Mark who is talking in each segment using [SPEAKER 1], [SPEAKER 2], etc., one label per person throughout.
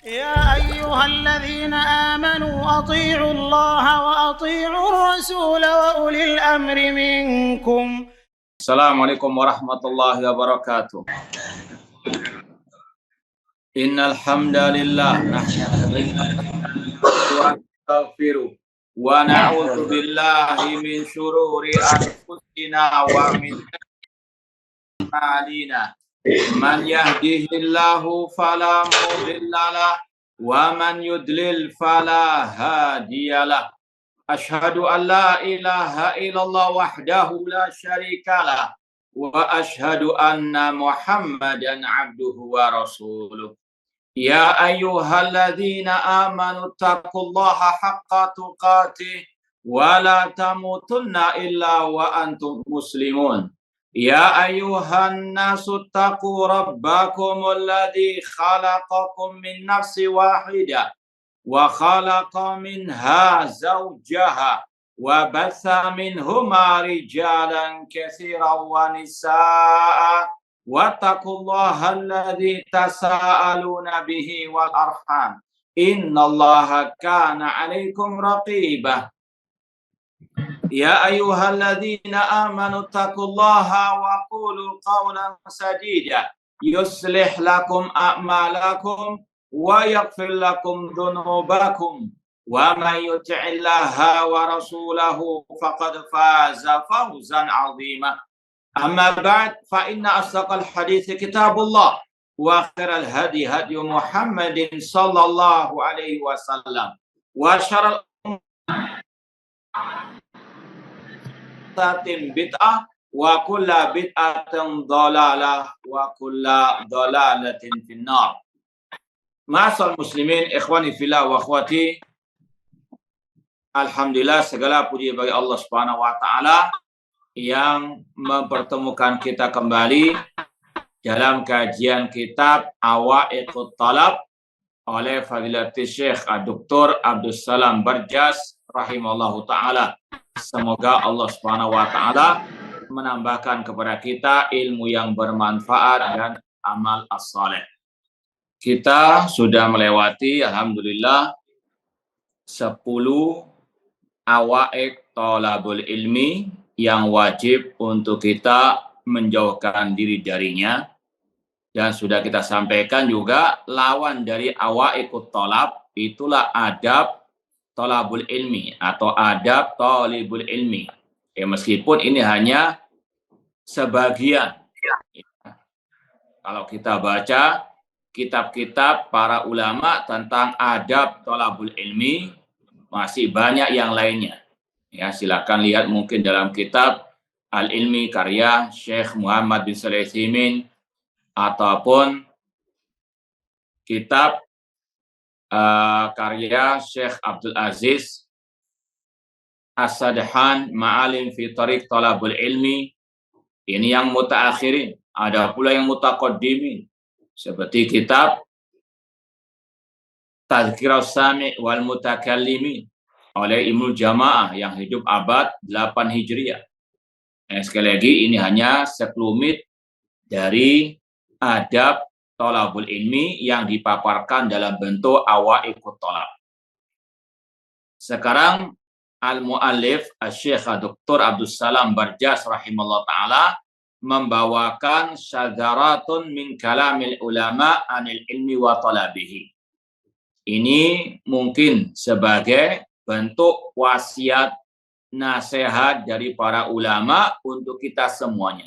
[SPEAKER 1] يا أيها الذين آمنوا أطيعوا الله وأطيعوا الرسول وأولي الأمر منكم.
[SPEAKER 2] Assalamualaikum warahmatullahi wabarakatuh. Innal hamdalillah nastaghfiru wa na'udzu billahi min syururi anfusina wa min a'malina. Man yahdihillahu fala mudhillalah wa man yudlil fala hadiyalah. Asyhadu an la ilaha illallah wahdahu la syarikalah wa asyhadu anna Muhammadan abduhu wa rasuluh. Ya ayyuhalladzina amanu taqullaha haqqa tuqatih wa la tamutunna illa wa antum muslimun. Ya ayyuhan nasu taqu rabbakumul ladzi khalaqakum min nafsin wahidah wa khalaqa minha zawjaha wa batha minhuma rijalan katsiran wa nisaa wattaqullaha alladzi tasaaluna bihi wal arham innallaha kana 'alaikum raqibah. Ya ayyuhalladzina amanu taqullaha wa qulu qawlan sadida yuslih lakum a'malakum wa yaghfir lakum dhunubakum wa may yuti'illaha wa rasulahu faqad faza fawzan 'azima. Amma ba'd fa inna asdaqal hadits kitabullah wa khairal hadi hadi Muhammadin sallallahu alaihi wasallam wa syarrul umuri bid'ah wa kullu bid'atin dhalalah wa kullu dhalalatin finnar. Ma'asal muslimin, ikhwani fillah wa akhwati. Alhamdulillah, segala puji bagi Allah Subhanahu wa taala yang mempertemukan kita kembali dalam kajian kitab Awaiqut Talab oleh Fadilatul Syekh Dr. Abdus Salam Barjas rahimallahu taala. Semoga Allah Subhanahu wa taala menambahkan kepada kita ilmu yang bermanfaat dan amal as-saleh. Kita sudah melewati alhamdulillah 10 awaiq thalabul ilmi yang wajib untuk kita menjauhkan diri darinya, dan sudah kita sampaikan juga lawan dari awaiqut thalab itulah adab thalabul ilmi atau adab talibul ilmi. Meskipun ini hanya sebagian. Kalau kita baca kitab-kitab para ulama tentang adab thalabul ilmi, masih banyak yang lainnya. Ya, silakan lihat mungkin dalam kitab Al-Ilmi karya Syekh Muhammad bin Shalih Al-Utsaimin ataupun kitab karya Syekh Abdul Aziz As-Sadhan Ma'alim fi Thariq Thalabul Ilmi. Ini yang mutaakhirin, ada pula yang mutaqaddimin seperti kitab Tadhkirus Sami' wal Mutakallimin oleh Ibnu Jamaah yang hidup abad 8 Hijriah. Sekali lagi ini hanya sekelumit dari adab thalabul ilmi yang dipaparkan dalam bentuk awaiqut talab. Sekarang al-muallif Asy-Syaikh Dr. Abdus Salam Barjas rahimallahu taala membawakan syadzaratun min kalamil ulama anil ilmi wa talabihi. Ini mungkin sebagai bentuk wasiat nasihat dari para ulama untuk kita semuanya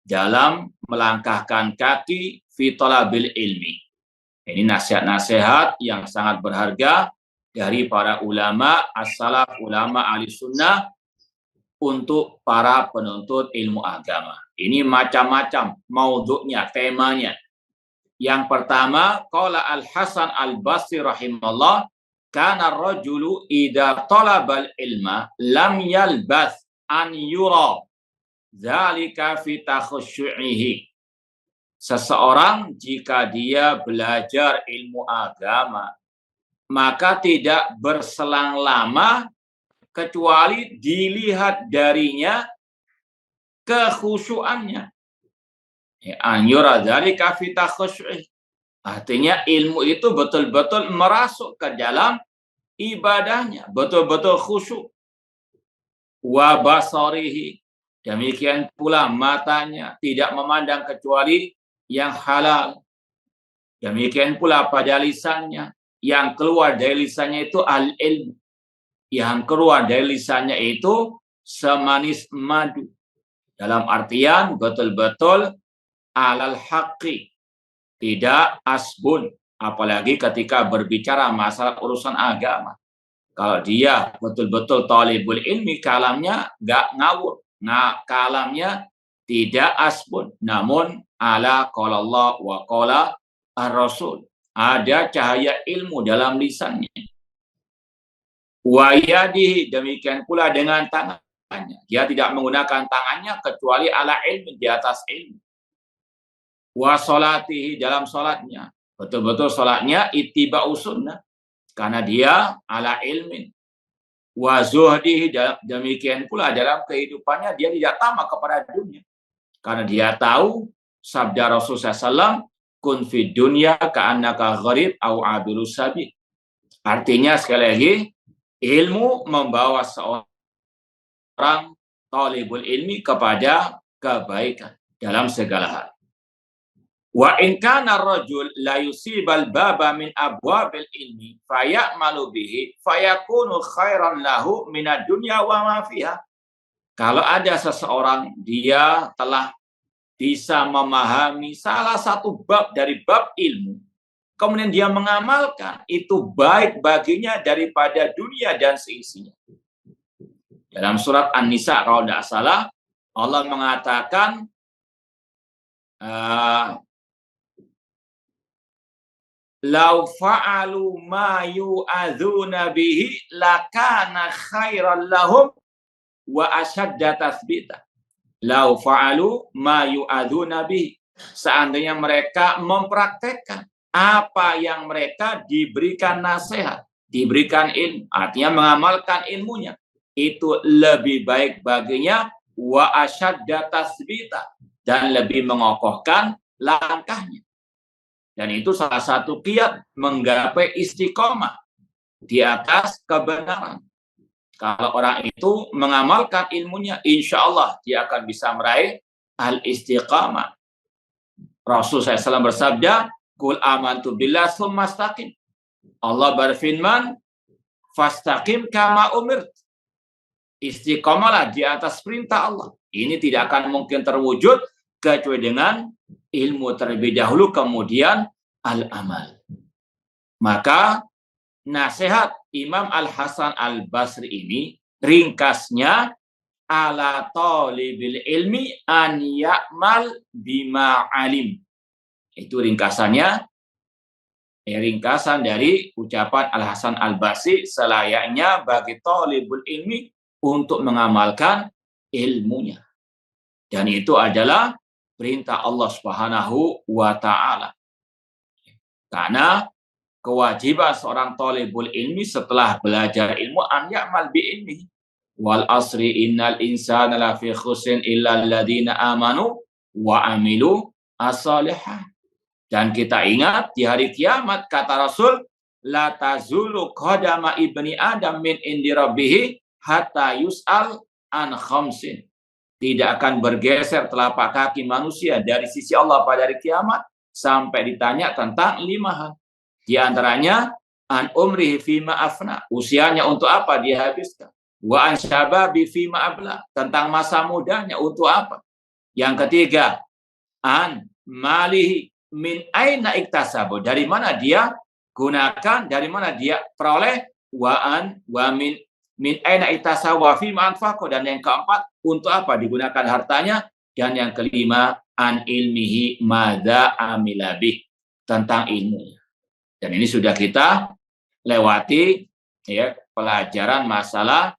[SPEAKER 2] dalam melangkahkan kaki fi talabil ilmi. Ini nasihat-nasihat yang sangat berharga dari para ulama as-salaf, ulama ahli sunnah untuk para penuntut ilmu agama. Ini macam-macam maudhu'nya, temanya. Yang pertama, qala Al-Hasan Al-Basri rahimahullah, kana ar-rajulu idza talabal ilma lam yalbath an yura dzalika fi takhasyu'ihi. Seseorang jika dia belajar ilmu agama, maka tidak berselang lama kecuali dilihat darinya kekhusyuannya. An yura dzalika fi takhasyu'ihi. Artinya ilmu itu betul-betul merasuk ke dalam ibadahnya, betul-betul khusyuk. Wa basarihi, demikian pula matanya tidak memandang kecuali yang halal. Demikian pula pada lisannya, yang keluar dari lisannya itu al-ilmu. Yang keluar dari lisannya itu semanis madu. Dalam artian betul-betul alal haqqi, tidak asbun. Apalagi ketika berbicara masalah urusan agama. Kalau dia betul-betul talibul ilmi, kalamnya nggak ngawur. Nah, kalamnya tidak asbun. Namun ala qala Allah wa qala ar-rasul. Ada cahaya ilmu dalam lisannya. Wa yadihi, demikian pula dengan tangannya. Dia tidak menggunakan tangannya kecuali ala ilmi, di atas ilmu. Wa sholatihi, dalam sholatnya. Betul-betul sholatnya ittiba'u sunnah. Karena dia ala ilmin. Wa zuhdihi, demikian pula dalam kehidupannya dia tidak tamak kepada dunia. Karena dia tahu sabda Rasulullah SAW, kun fid dunya ka'annaka gharib au abiru sabil. Artinya sekali lagi, ilmu membawa seorang talibul ilmi kepada kebaikan dalam segala hal. Wa in kana ar-rajul la yusibal baba min abwabil ilmi fayamalu bihi fayakunu khairan lahu minad dunya wa ma fiha. Kalau ada seseorang dia telah bisa memahami salah satu bab dari bab ilmu, kemudian dia mengamalkan, itu baik baginya daripada dunia dan seisinya. Dalam surat An-Nisa kalau tidak salah, Allah mengatakan lau fa'alu ma yu'adzuna bihi lakana khairan lahum wa asyadda tathbita. Lau fa'alu ma yu'adzuna bihi. Seandainya mereka mempraktekkan apa yang mereka diberikan nasihat, diberikan ilmu, artinya mengamalkan ilmunya, itu lebih baik baginya wa asyadda tathbita, dan lebih mengokohkan langkahnya. Dan itu salah satu kiat menggapai istiqomah di atas kebenaran. Kalau orang itu mengamalkan ilmunya, insya Allah dia akan bisa meraih al-istiqamah. Rasul SAW bersabda, Qul amantu billah tsumma istaqim. Allah berfirman, fastaqim kama umirt. Istiqomahlah di atas perintah Allah. Ini tidak akan mungkin terwujud kecuali dengan ilmu terlebih dahulu, kemudian al-amal. Maka nasihat Imam Al-Hasan Al-Basri ini ringkasnya, ala talibil ilmi an ya'mal bima alim. Itu ringkasannya, ringkasan dari ucapan Al-Hasan Al-Basri, selayaknya bagi talibul ilmi untuk mengamalkan ilmunya. Dan itu adalah perintah Allah Subhanahu wa ta'ala. Karena kewajiban seorang talibul ilmi setelah belajar ilmu an ya'mal bi ilmi. Wal asri innal insana lafi khusrin illa alladziina amanu wa amilu as-solihat. Dan kita ingat di hari kiamat kata Rasul, la tazulu qadama ibni adam min indi rabbih hatta yus'al an khamsin. Tidak akan bergeser telapak kaki manusia dari sisi Allah pada hari kiamat sampai ditanya tentang 5 hal. Di antaranya an umrihi fima afna, usianya untuk apa dia habiskan. Wa an syababi fima abla, tentang masa mudanya untuk apa. Yang ketiga, an malihi min aina iktasabu, dari mana dia gunakan, dari mana dia peroleh. Wa min aina iktasabu wa fima anfaqo, dan yang keempat, untuk apa digunakan hartanya. Dan yang kelima, an ilmihi madza amila bih, tentang ilmunya. Dan ini sudah kita lewati ya, pelajaran masalah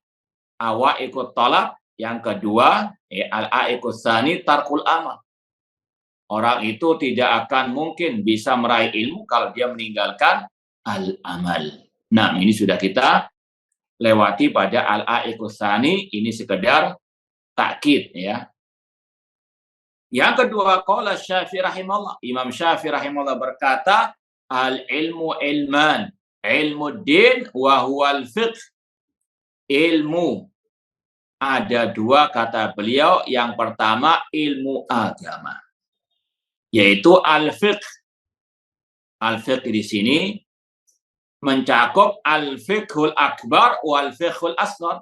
[SPEAKER 2] awaiqut talab. Yang kedua, al-aiqut tsani tarkul amal. Orang itu tidak akan mungkin bisa meraih ilmu kalau dia meninggalkan al-amal. Nah, ini sudah kita lewati pada al-aiqut tsani. Ini sekedar takkid ya. Yang kedua, qala Syafi'i rahimahullah. Imam Syafi'i rahimahullah berkata, al-ilmu ilman, ilmu din wa huwal fiqh. Ilmu ada dua kata beliau. Yang pertama ilmu agama, yaitu al-fiqh. Al-fiqh di sini mencakup al-fiqhul akbar wal fiqhul asghar.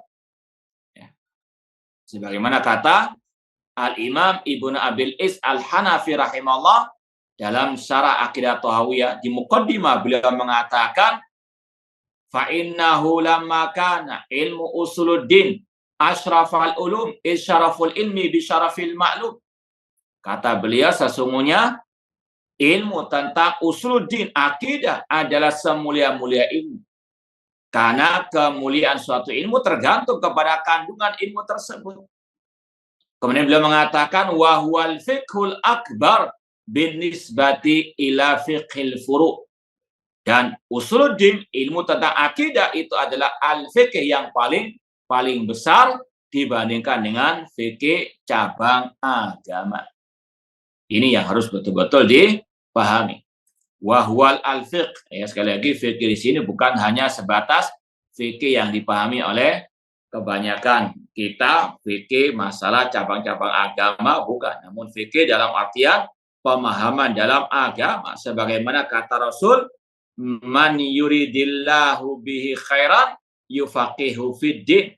[SPEAKER 2] Sebagaimana kata Al-Imam Ibnu Abil Is Al-Hanafi rahimahullah dalam syarah Aqidah Thahawiyah di muqaddimah, beliau mengatakan fa innahu lamma kana ilmu usuluddin asyrafal ulum isyaraful ilmi bi syarafil ma'lum. Kata beliau, sesungguhnya ilmu tentang usuluddin akidah adalah semulia-mulia ilmu. Karena kemuliaan suatu ilmu tergantung kepada kandungan ilmu tersebut. Kemudian beliau mengatakan wahwal fiqhul akbar bin nisbati ila fiqhil furu'. Dan usuluddin, ilmu tentang akidah, itu adalah al-fiqh yang paling besar dibandingkan dengan fikih cabang agama. Ini yang harus betul-betul dipahami. Wahwal al-fiqh. Ya, sekali lagi, fikih di sini bukan hanya sebatas fikih yang dipahami oleh kebanyakan kita, fikih masalah cabang-cabang agama, bukan. Namun fikih dalam artian pemahaman dalam agama. Sebagaimana kata Rasul, man yuridillahu bihi khairan yufaqihu fiddin.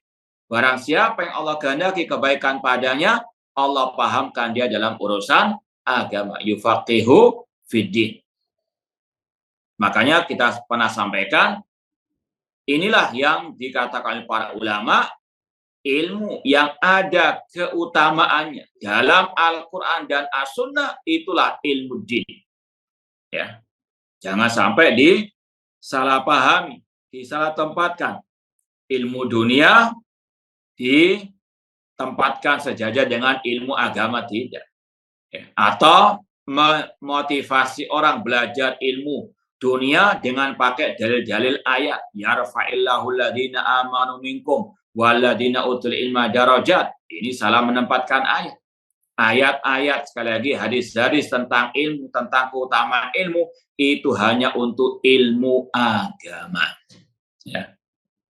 [SPEAKER 2] Barang siapa yang Allah kehendaki kebaikan padanya, Allah pahamkan dia dalam urusan agama. Yufaqihu fiddin. Makanya kita pernah sampaikan, inilah yang dikatakan oleh para ulama, ilmu yang ada keutamaannya dalam Al-Quran dan As-Sunnah, itulah ilmu din. Ya. Jangan sampai disalahpahami, disalah tempatkan. Ilmu dunia ditempatkan sejajar dengan ilmu agama, tidak. Ya. Atau memotivasi orang belajar ilmu dunia dengan pakai dalil-dalil ayat. Yarfa'illahu alladhina amanu minkum walladhina utul ilma darajat. Ini salah menempatkan ayat. Ayat-ayat, sekali lagi, hadis-hadis tentang ilmu, tentang keutamaan ilmu, itu hanya untuk ilmu agama. Ya.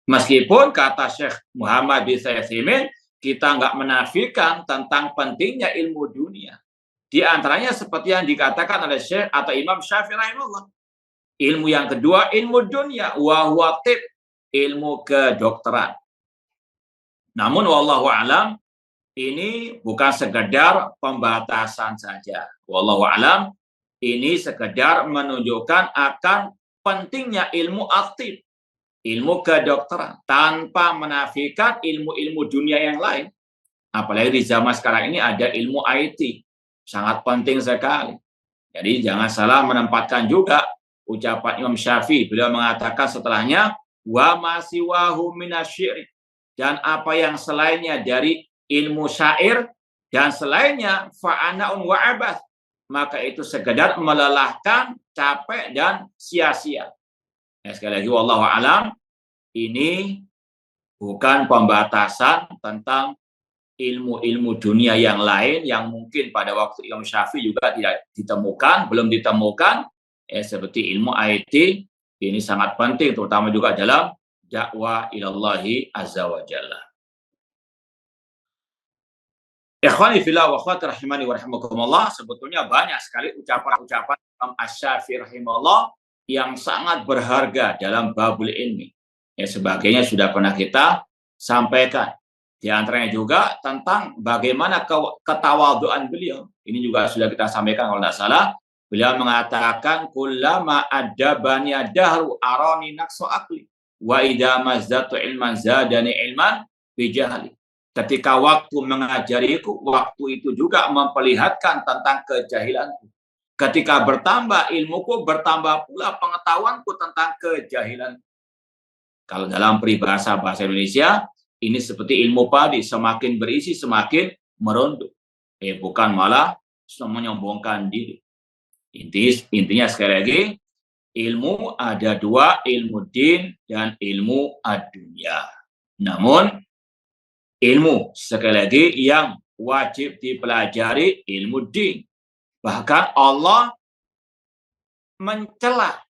[SPEAKER 2] Meskipun kata Syekh Muhammad bin Saimin, kita nggak menafikan tentang pentingnya ilmu dunia. Di antaranya seperti yang dikatakan oleh Syekh atau Imam Syafi'i rahimahullah. Ilmu yang kedua, ilmu dunia, wa huwa tib, ilmu kedokteran. Namun wallahu alam, ini bukan sekedar pembatasan saja. Wallahu alam, ini sekedar menunjukkan akan pentingnya ilmu aktif, ilmu kedokteran, tanpa menafikan ilmu-ilmu dunia yang lain. Apalagi di zaman sekarang ini ada ilmu IT, sangat penting sekali. Jadi jangan salah menempatkan juga ucapan Imam Syafi'i. Beliau mengatakan setelahnya, wa masiwahu minasyi'ri, dan apa yang selainnya dari ilmu syair dan selainnya fa'anaun wa abath, maka itu sekedar melelahkan, capek dan sia-sia. Ya, sekali lagi wallahu alam, ini bukan pembatasan tentang ilmu-ilmu dunia yang lain yang mungkin pada waktu Imam Syafi'i juga tidak ditemukan, belum ditemukan, seperti ilmu IT. Ini sangat penting, terutama juga dalam dakwah ilallahi azza wa jalla. Ikhwani fillah wa akhwati rahimani wa rahimakumullah, sebetulnya banyak sekali ucapan-ucapan Imam Asy-Syafi'i rahimahullah yang sangat berharga dalam babul ilmi. Ya, sebagainya sudah pernah kita sampaikan. Di antaranya juga tentang bagaimana ketawaduan beliau. Ini juga sudah kita sampaikan kalau tidak salah. Beliau mengatakan, kullama adabani dahru arani naqsu aqli wa idza mazdatu ilman zadani ilman bijahli. Ketika waktu mengajariku, waktu itu juga memperlihatkan tentang kejahilanku. Ketika bertambah ilmuku, bertambah pula pengetahuanku tentang kejahilan. Kalau dalam peribahasa bahasa Indonesia, ini seperti ilmu padi, semakin berisi semakin merunduk. Bukan malah menyombongkan diri. Intinya sekali lagi, ilmu ada dua, ilmu din dan ilmu ad-dunya. Namun ilmu sekali lagi yang wajib dipelajari ilmu din. Bahkan Allah mencela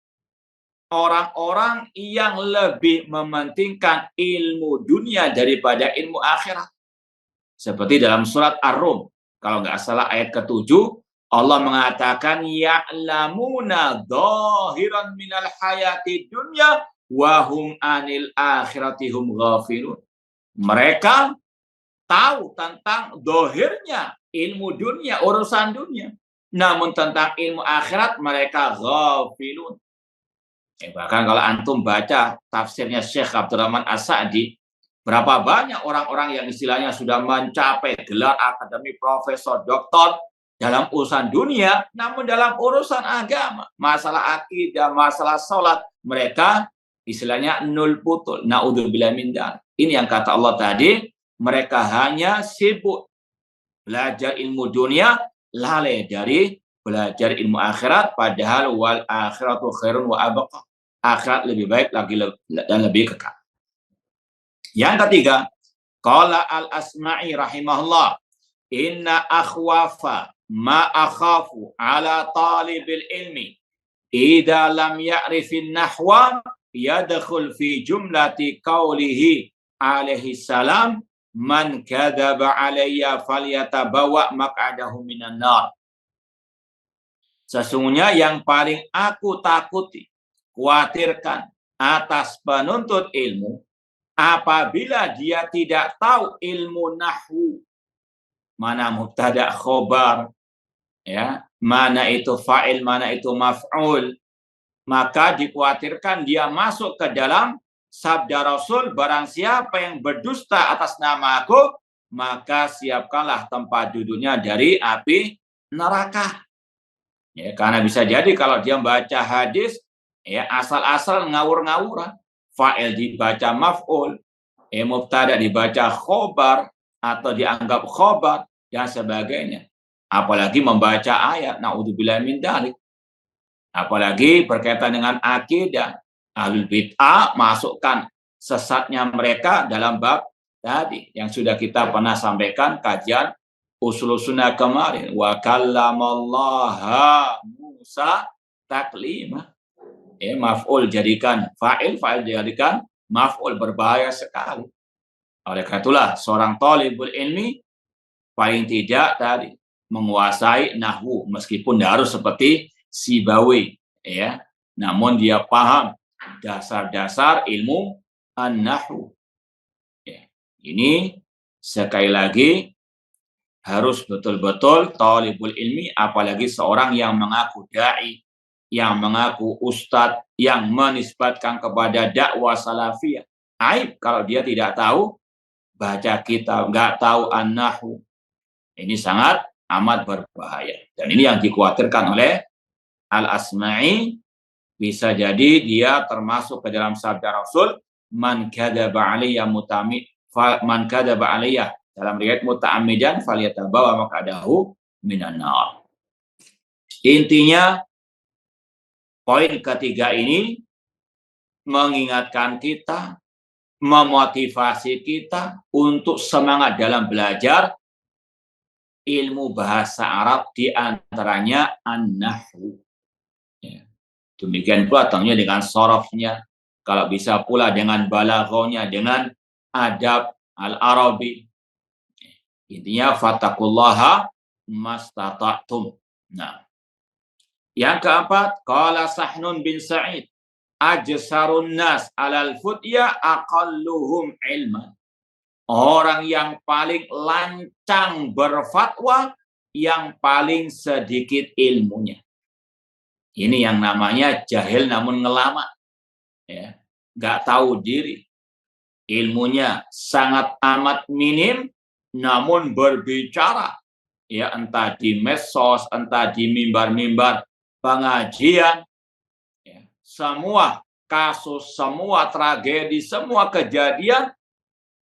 [SPEAKER 2] orang-orang yang lebih mementingkan ilmu dunia daripada ilmu akhirat. Seperti dalam surat Ar-Rum, kalau nggak salah ayat ke-7, Allah mengatakan ya'lamuna dhahiran minal hayati dunya wa hum anil akhirati hum ghafilun. Mereka tahu tentang dohirnya ilmu dunia, urusan dunia. Namun tentang ilmu akhirat mereka ghafilun. Bahkan kalau antum baca tafsirnya Syekh Abdurrahman As-Sa'di, berapa banyak orang-orang yang istilahnya sudah mencapai gelar akademik, profesor, doktor dalam urusan dunia, namun dalam urusan agama, masalah akidah, masalah sholat, mereka istilahnya nul putul. Na'udzubillah min dzalik. Ini yang kata Allah tadi, mereka hanya sibuk belajar ilmu dunia, lalai dari belajar ilmu akhirat, padahal wal akhiratu khairun wa abqa. Akhirat lebih baik lagi dan lebih kekal. Yang ketiga, qala al-Asma'i rahimahullah, inna akhwafa ma akhafu ala talibil ilmi idza lam ya'rifin nahwa yadkhul fi jumlati qawlihi alaihi salam man kadzaba alayya falyatabawa maq'adahu minan nar. Sesungguhnya yang paling aku takuti, khawatirkan atas penuntut ilmu apabila dia tidak tahu ilmu nahwu, mana mubtada khobar, ya, mana itu fa'il, mana itu maf'ul, maka dikhawatirkan dia masuk ke dalam sabda Rasul, barang siapa yang berdusta atas nama aku, maka siapkanlah tempat duduknya dari api neraka. Ya, karena bisa jadi kalau dia membaca hadis, ya asal-asal ngawur-ngawuran, fa'il dibaca maf'ul, mubtada dibaca khobar atau dianggap khobar dan sebagainya. Apalagi membaca ayat, na'udzubillah min dzalik. Apalagi berkaitan dengan akidah, ahlul bid'ah masukkan sesatnya mereka dalam bab tadi yang sudah kita pernah sampaikan kajian usul sunnah kemarin, wa kallamallaha Musa taklima. Maf'ul jadikan fa'il, fa'il jadikan maf'ul, berbahaya sekali. Oleh karena itulah seorang talibul ilmi paling tidak tadi menguasai nahwu, meskipun tidak harus seperti Sibawi, ya, namun dia paham dasar-dasar ilmu an-nahwu. Ya. Ini sekali lagi harus betul-betul talibul ilmi, apalagi seorang yang mengaku da'i, yang mengaku ustadz, yang menisbatkan kepada dakwah salafiyah. Aib kalau dia tidak tahu baca kitab, nggak tahu an-nahwu. Ini sangat amat berbahaya. Dan ini yang dikhawatirkan oleh Al-Asma'i, bisa jadi dia termasuk ke dalam sabda Rasul, man kadzaba alayya man kadzaba alayya, dalam riwayat muta'ammidan falyatabawa maq'adahu minan nar. Intinya poin ketiga ini mengingatkan kita, memotivasi kita untuk semangat dalam belajar ilmu bahasa Arab, di antaranya an-nahwu. Ya. Demikian pula tentunya dengan sorofnya, kalau bisa pula dengan balaghahnya, dengan adab al-Arabi. Intinya fattaqullaha mastata'tum. Nah, yang keempat, qala Sahnun bin Sa'id, ajsarun nas alal futya aqalluhum ilman. Orang yang paling lancang berfatwa, yang paling sedikit ilmunya. Ini yang namanya jahil namun ngelama. Ya, nggak tahu diri. Ilmunya sangat amat minim, namun berbicara. Ya, entah di medsos, entah di mimbar-mimbar pengajian. Ya, semua kasus, semua tragedi, semua kejadian,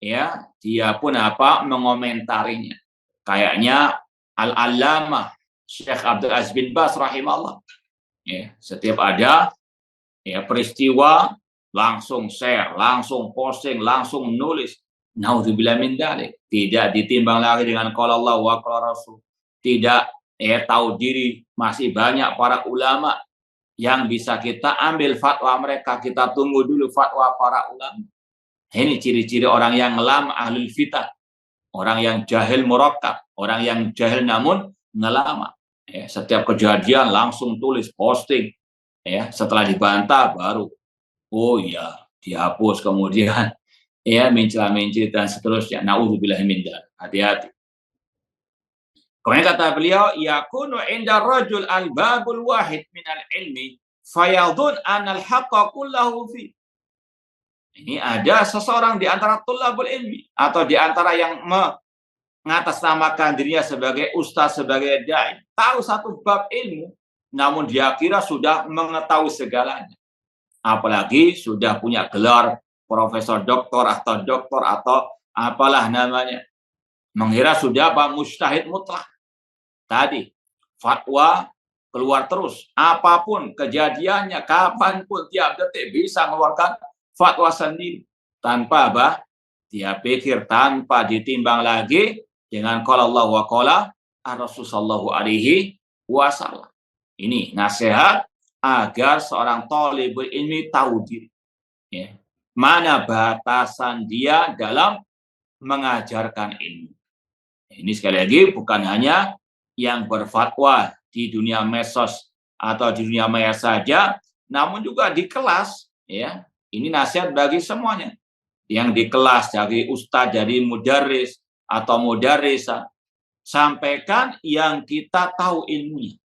[SPEAKER 2] ya, dia pun mengomentarinya. Kayaknya Al-Allamah Syekh Abdul Aziz bin Baz rahimahullah. Ya, setiap ada ya peristiwa langsung share, langsung posting, langsung nulis, Naudzubillah min dzalik. Tidak ditimbang lagi dengan qala Allah wa qala Rasul. Tidak tahu diri, masih banyak para ulama yang bisa kita ambil fatwa mereka. Kita tunggu dulu fatwa para ulama. Ini ciri-ciri orang yang lam ahlul fitah. Orang yang jahil murakkab, orang yang jahil namun ngelama. Setiap kejadian langsung tulis, posting. Setelah dibantah baru, oh ya, dihapus kemudian mencela-mencela dan seterusnya. Nauzubillah min dzalik. Hati-hati. Kemudian kata beliau, yakunu inda rajul al-babul wahid minal ilmi fayadun anal haqqa kullahu fi. Ini ada seseorang di antara tulabul ilmi atau di antara yang mengatasnamakan dirinya sebagai ustaz, sebagai dai, tahu satu bab ilmu, namun dia kira sudah mengetahui segalanya. Apalagi sudah punya gelar profesor doktor atau apalah namanya. Mengira sudah mujtahid mutlak. Tadi fatwa keluar terus, apapun kejadiannya, kapanpun, tiap detik bisa mengeluarkan fatwa sendiri tanpa dia pikir, tanpa ditimbang lagi dengan qala Allah wa qala Rasul sallallahu alaihi wasallam. Ini nasihat agar seorang thalibul ilmi tahu diri. Mana batasan dia dalam mengajarkan ilmu. Ini sekali lagi bukan hanya yang berfatwa di dunia medsos atau di dunia maya saja, namun juga di kelas. Ini nasihat bagi semuanya. Yang di kelas, dari ustadz, dari mudarris atau mudarrisa, sampaikan yang kita tahu ilmunya.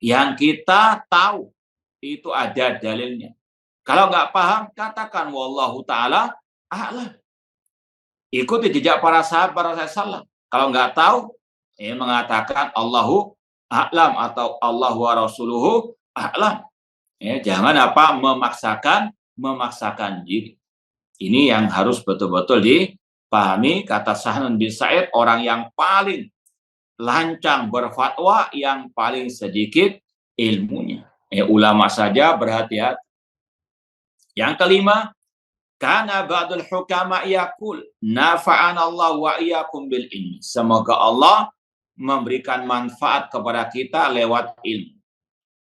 [SPEAKER 2] Yang kita tahu itu ada dalilnya. Kalau nggak paham, katakan wallahu ta'ala a'lam. Ikuti jejak para sahabat Rasulullah. Kalau nggak tahu, mengatakan Allahu a'lam atau Allah wa rasuluhu a'lam. Jangan memaksakan diri. Ini yang harus betul-betul dipahami. Kata Sahnan bin Sa'id, orang yang paling lancang berfatwa, yang paling sedikit ilmunya. Ulama saja berhati-hati. Yang kelima, kana ba'dul hukama yaqul nafa'ana Allah wa iyyakum bil ilmi. Semoga Allah memberikan manfaat kepada kita lewat ilmu.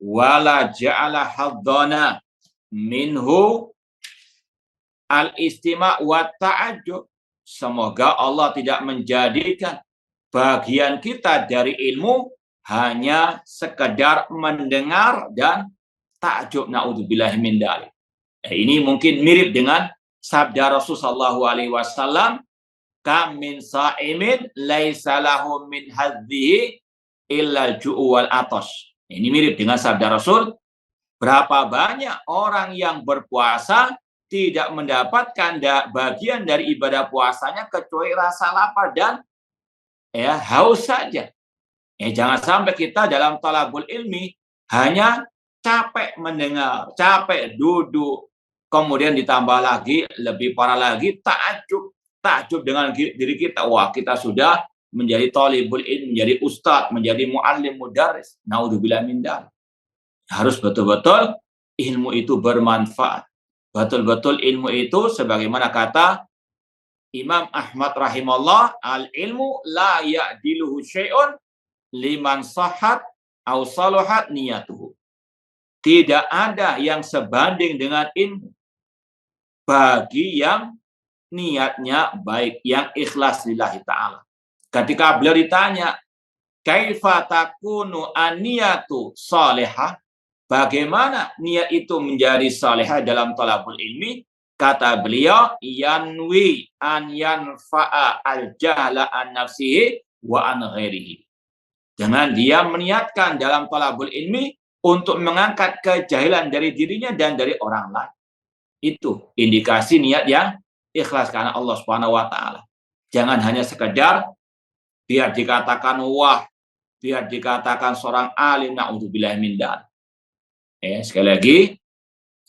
[SPEAKER 2] Wala ja'ala haddana minhu al-istima' wa ta'ajjub. Semoga Allah tidak menjadikan bagian kita dari ilmu hanya sekedar mendengar dan takjub. Na'udzubillahi min dzalik. Ini mungkin mirip dengan sabda Rasulullah SAW, kam min sa'imin laisa lahu min hadhihi illa ju'u wal atash. Ini mirip dengan sabda Rasul, berapa banyak orang yang berpuasa tidak mendapatkan bagian dari ibadah puasanya kecuali rasa lapar dan haus saja. Jangan sampai kita dalam talabul ilmi hanya capek mendengar, capek duduk, kemudian ditambah lagi, lebih parah lagi, takjub dengan diri kita. Wah, kita sudah menjadi talibul ilmi, menjadi ustadz, menjadi muallim, mudarris. Naudzubillah min dzalik. Harus betul-betul ilmu itu bermanfaat. Betul-betul ilmu itu sebagaimana kata Imam Ahmad rahimahullah, al-ilmu la ya'diluhu syai'un liman sahhat aw salahat niyatuhu. Tidak ada yang sebanding dengan ilmu bagi yang niatnya baik, yang ikhlas lillahi ta'ala. Ketika beliau ditanya, kaifa takunu an-niyatu salihah? Bagaimana niat itu menjadi salihah dalam talabul ilmi? Kata beliau, yanwi an yanfa'a al-jahla an nafsihi wa an ghairihi. Jangan dia meniatkan dalam talabul ilmi untuk mengangkat kejahilan dari dirinya dan dari orang lain. Itu indikasi niat yang ikhlas karena Allah Subhanahu wa taala. Jangan hanya sekedar biar dikatakan wah, biar dikatakan seorang alim, naudzubillah min dzalik. Sekali lagi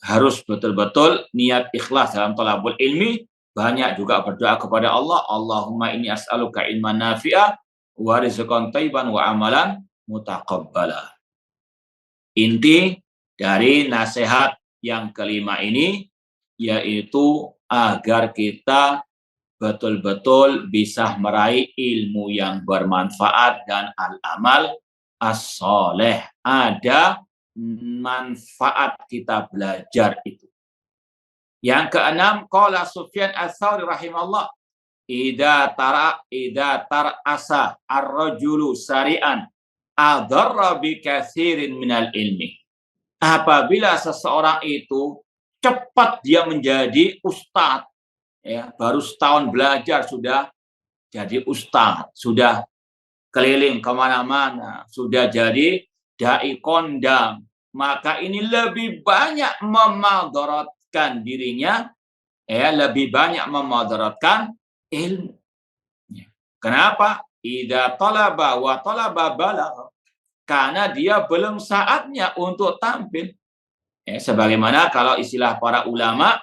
[SPEAKER 2] harus betul-betul niat ikhlas dalam talabul ilmi. Banyak juga berdoa kepada Allah, Allahumma inni as'aluka ilman nafi'ah wa rizqan thayyiban wa amalan mutaqabbala. Inti dari nasihat yang kelima ini yaitu agar kita betul-betul bisa meraih ilmu yang bermanfaat dan al-amal as-soleh. Ada manfaat kita belajar itu. Yang keenam, qala Sufyan ats-Tsauri rahimahullah, idza tar'asa ar-rajulu sari'an adarra bi katsirin minal ilmi. Apabila seseorang itu cepat dia menjadi ustadz, ya, baru setahun belajar sudah jadi ustadz, sudah keliling kemana-mana, sudah jadi dai kondang, maka ini lebih banyak memadaratkan dirinya, ya, lebih banyak memadaratkan ilmu. Kenapa? Idza talaba wa talaba balagha. Karena dia belum saatnya untuk tampil. Ya, sebagaimana kalau istilah para ulama,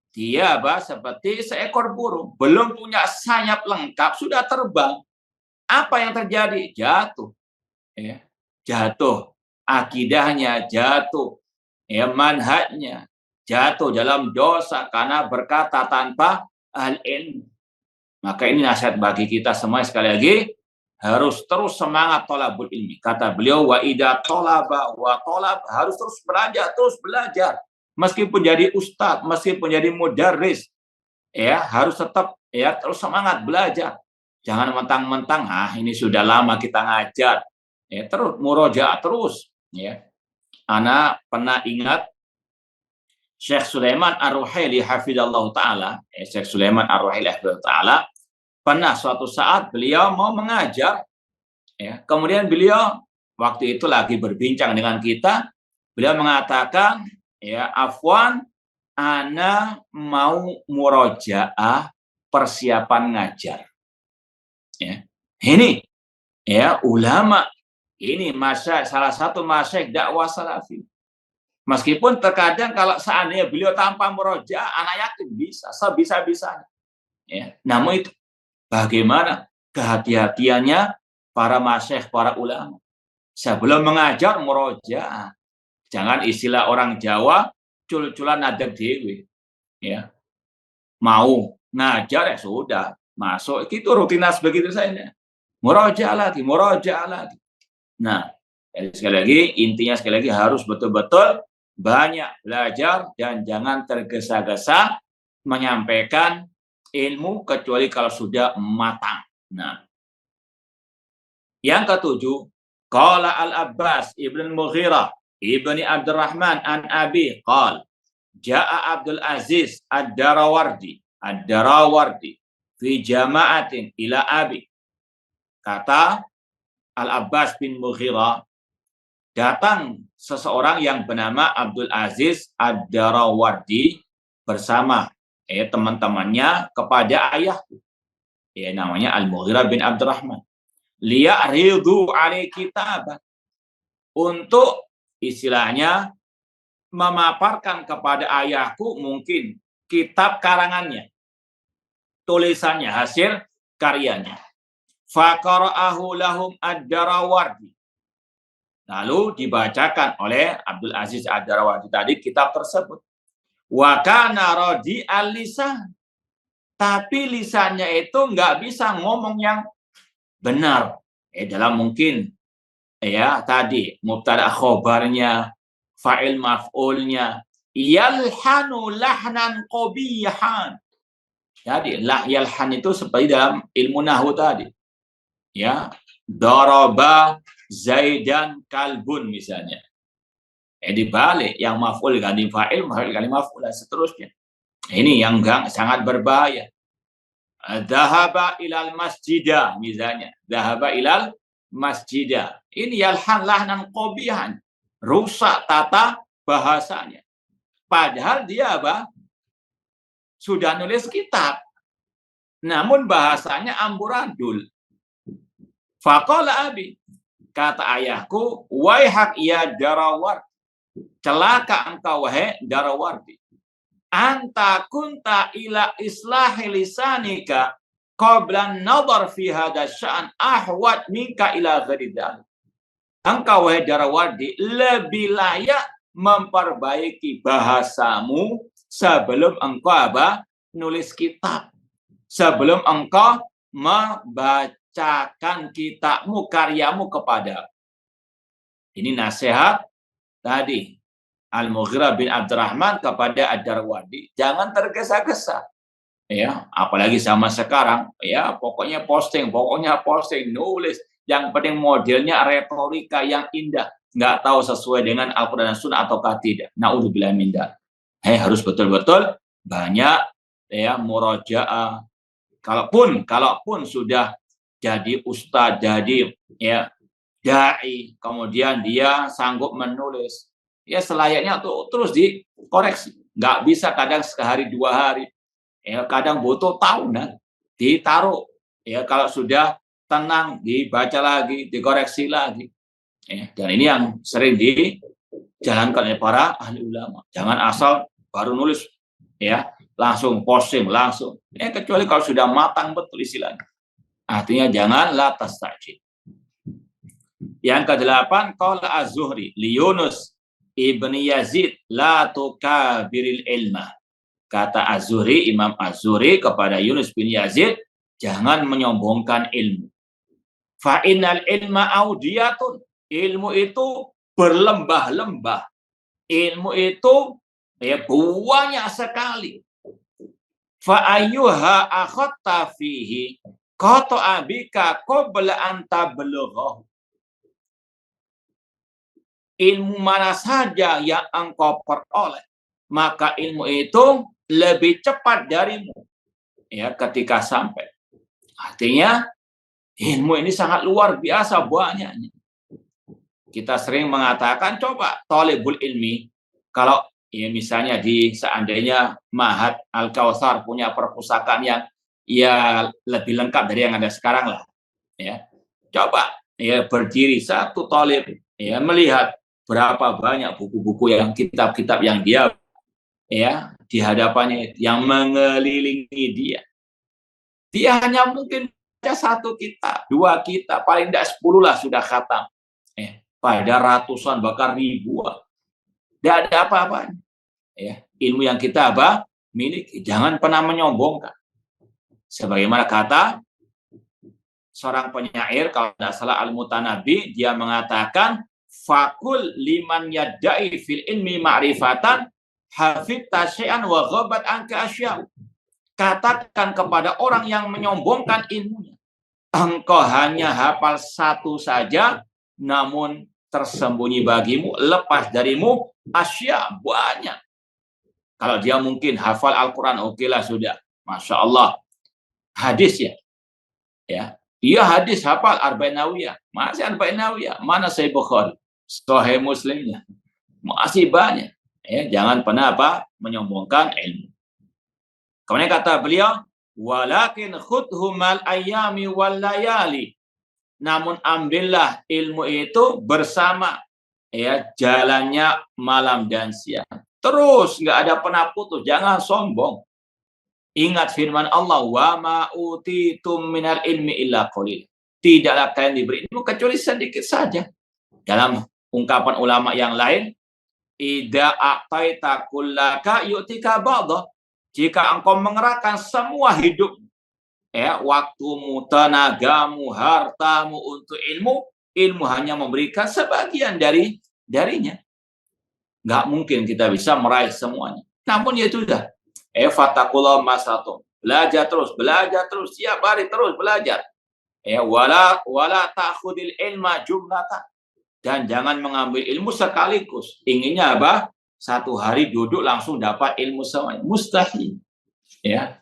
[SPEAKER 2] dia seperti seekor burung, belum punya sayap lengkap sudah terbang. Apa yang terjadi? Jatuh. Ya, jatuh. Akidahnya jatuh. Ya, manhajnya jatuh dalam dosa karena berkata tanpa al-ilm. Maka ini nasihat bagi kita semua, sekali lagi harus terus semangat thalabul ilmi. Kata beliau, wa idza talaba wa talab, harus terus belajar. Meskipun jadi ustadz, meskipun jadi mudarris, ya harus tetap ya terus semangat belajar. Jangan mentang-mentang ini sudah lama kita ngajar. Ya, terus murojaah terus, ya. Ana pernah ingat Syekh Sulaiman Ar-Ruhaili hafizallahu taala, Syekh Sulaiman Ar-Ruhaili hafizallahu taala, pernah suatu saat beliau mau mengajar, ya. Kemudian beliau waktu itu lagi berbincang dengan kita, beliau mengatakan, ya, afwan, ana mau murojaah persiapan ngajar. Ya. Ini, ya, ulama, ini salah satu masyayikh dakwah salafi. Meskipun terkadang kalau seandainya beliau tanpa murojaah, anak yakin bisa, sebisa-bisanya. Ya. Namun itu bagaimana kehati-hatiannya para masyayikh, para ulama. Sebelum mengajar murojaah. Jangan istilah orang Jawa, cul-culan adab dewe. Ya. Mau ngajar ya sudah, masuk. Itu rutinitas begitu saja. Murojaah lagi. Nah, sekali lagi, intinya sekali lagi harus betul-betul banyak belajar dan jangan tergesa-gesa menyampaikan ilmu kecuali kalau sudah matang. Nah, yang ketujuh, qala Al-Abbas ibn Mughirah ibni Abdurrahman an Abi qala jaa Abdul Aziz ad-Darawardi fi jama'atin ila Abi. Kata Al-Abbas bin Mughirah, datang seseorang yang bernama Abdul Aziz ad-Darawardi bersama teman-temannya kepada ayahku, namanya Al-Mughirah bin Abdurrahman, liya'ridu alai kitabah, untuk istilahnya memaparkan kepada ayahku mungkin kitab karangannya, tulisannya, hasil karyanya. Faqara'ahu lahum ad-Darawardi, lalu dibacakan oleh Abdul Aziz ad-Darawardi tadi kitab tersebut. Wa kana radi'al lisan, tapi lisannya itu nggak bisa ngomong yang benar. Dalam mungkin tadi mubtada khobarnya, fa'il maf'ulnya, yalhanu lahnan qabihan. Jadi yalhan itu seperti dalam ilmu nahwu tadi. Ya, daraba Zaidan kalbun misalnya. Dibalik yang maf'ul ganti fa'il, maf'ul ganti maf'ul, dan seterusnya. Ini yang sangat berbahaya. Dhahaba ilal masjidah misalnya. Dhahaba ilal masjidah. Ini yalhan lahnan qabihan. Rusak tata bahasanya. Padahal dia sudah nulis kitab. Namun bahasanya amburadul. Faqala abi, kata ayahku, waihak ya Darawardi, celaka engkau wahai Darawardi, anta kunta ila islahi lisanika qabla nadhar fi hadha sya'an ahwat minka ila ghairidal. Engkau wahai Darawardi lebih layak memperbaiki bahasamu sebelum engkau nulis kitab. sebelum engkau membacakan kitabmu, karyamu kepada. Ini nasihat tadi Al-Mughirah bin Abdurrahman kepada Ad-Darwadi. Jangan tergesa-gesa. Ya, apalagi sama sekarang, ya pokoknya posting, nulis. Yang penting modelnya retorika yang indah, nggak tahu sesuai dengan Al-Quran dan Sunnah ataukah tidak. Na'udzubillah min dzalik. Harus betul-betul banyak ya murojaah. Kalaupun sudah jadi ustadz, jadi ya dai, kemudian dia sanggup menulis, ya selayaknya tuh terus dikoreksi. Nggak bisa kadang sehari 2 hari, ya kadang butuh tahunan ditaruh. Ya kalau sudah tenang dibaca lagi, dikoreksi lagi. Ya, dan ini yang sering dijalankan oleh para ahli ulama. Jangan asal baru nulis, ya langsung posting langsung. Kecuali kalau sudah matang betul istilahnya. Artinya jangan la tastajil. Yang ke-8, qala Az-Zuhri li Yunus ibni Yazid la tukabiril ilma. Kata Az-Zuhri, Imam Az-Zuhri kepada Yunus bin Yazid, jangan menyombongkan ilmu. Fa innal ilma audiyatun. Ilmu itu berlembah-lembah. Ilmu itu ya banyak sekali. Fa ayyuha akhatta fihi qata abika qabla an tablughahu. Ilmu mana saja yang engkau peroleh, maka ilmu itu lebih cepat darimu ya ketika sampai. Artinya ilmu ini sangat luar biasa banyaknya. Kita sering mengatakan coba thalibul ilmi, kalau ya misalnya seandainya Ma'had Al-Kautsar punya perpustakaan yang ya lebih lengkap dari yang ada sekarang lah, ya coba ya berdiri satu thalib ya melihat berapa banyak buku-buku yang kitab-kitab yang dia ya di hadapannya yang mengelilingi dia. Dia hanya mungkin baca 1 kitab, 2 kitab, paling tidak 10 lah sudah khatam. Pada ratusan bahkan ribuan. Tidak ada apa-apanya. Ya, ilmu yang kita miliki, jangan pernah menyombongkan. Sebagaimana kata seorang penyair, kalau tidak salah Al-Mutanabi, dia mengatakan fakul liman yadda'i fil ilmi ma'rifatan hafidta syai'an wa ghabat anka asya'u. Katakan kepada orang yang menyombongkan ilmunya, engkau hanya hafal 1 saja, namun tersembunyi bagimu, lepas darimu asya banyak. Kalau dia mungkin hafal Al-Quran, okelah sudah, Masya Allah. Hadis ya, dia hadis hafal Arba'in Nawawiyah, masih Arba'in Nawawiyah, mana Sahih Bukhari, Sahih Muslimnya, masih banyak. Ya, jangan pernah menyombongkan ilmu. Kemudian kata beliau, walakin khudhumal ayami wal layali. Namun ambillah ilmu itu bersama ya jalannya malam dan siang. Terus nggak ada pernah putus, jangan sombong. Ingat firman Allah, wa ma utitum minal ilmi illa qalil. Tidaklah kalian diberi ilmu kecuali sedikit saja. Dalam ungkapan ulama yang lain, idza a'taita kullaka yu'tika ba'dha. Jika engkau mengerahkan semua hidup, ya, waktumu, tenagamu, hartamu untuk ilmu hanya memberikan sebagian darinya. Nggak mungkin kita bisa meraih semuanya. Namun ya sudah. Fattaqullaha mastata'tum. Belajar terus, tiap hari terus belajar. Wala ta'khudil ilma jumlatan. Dan jangan mengambil ilmu sekaligus. Inginnya apa? 1 hari duduk langsung dapat ilmu semuanya. Mustahil. Ya.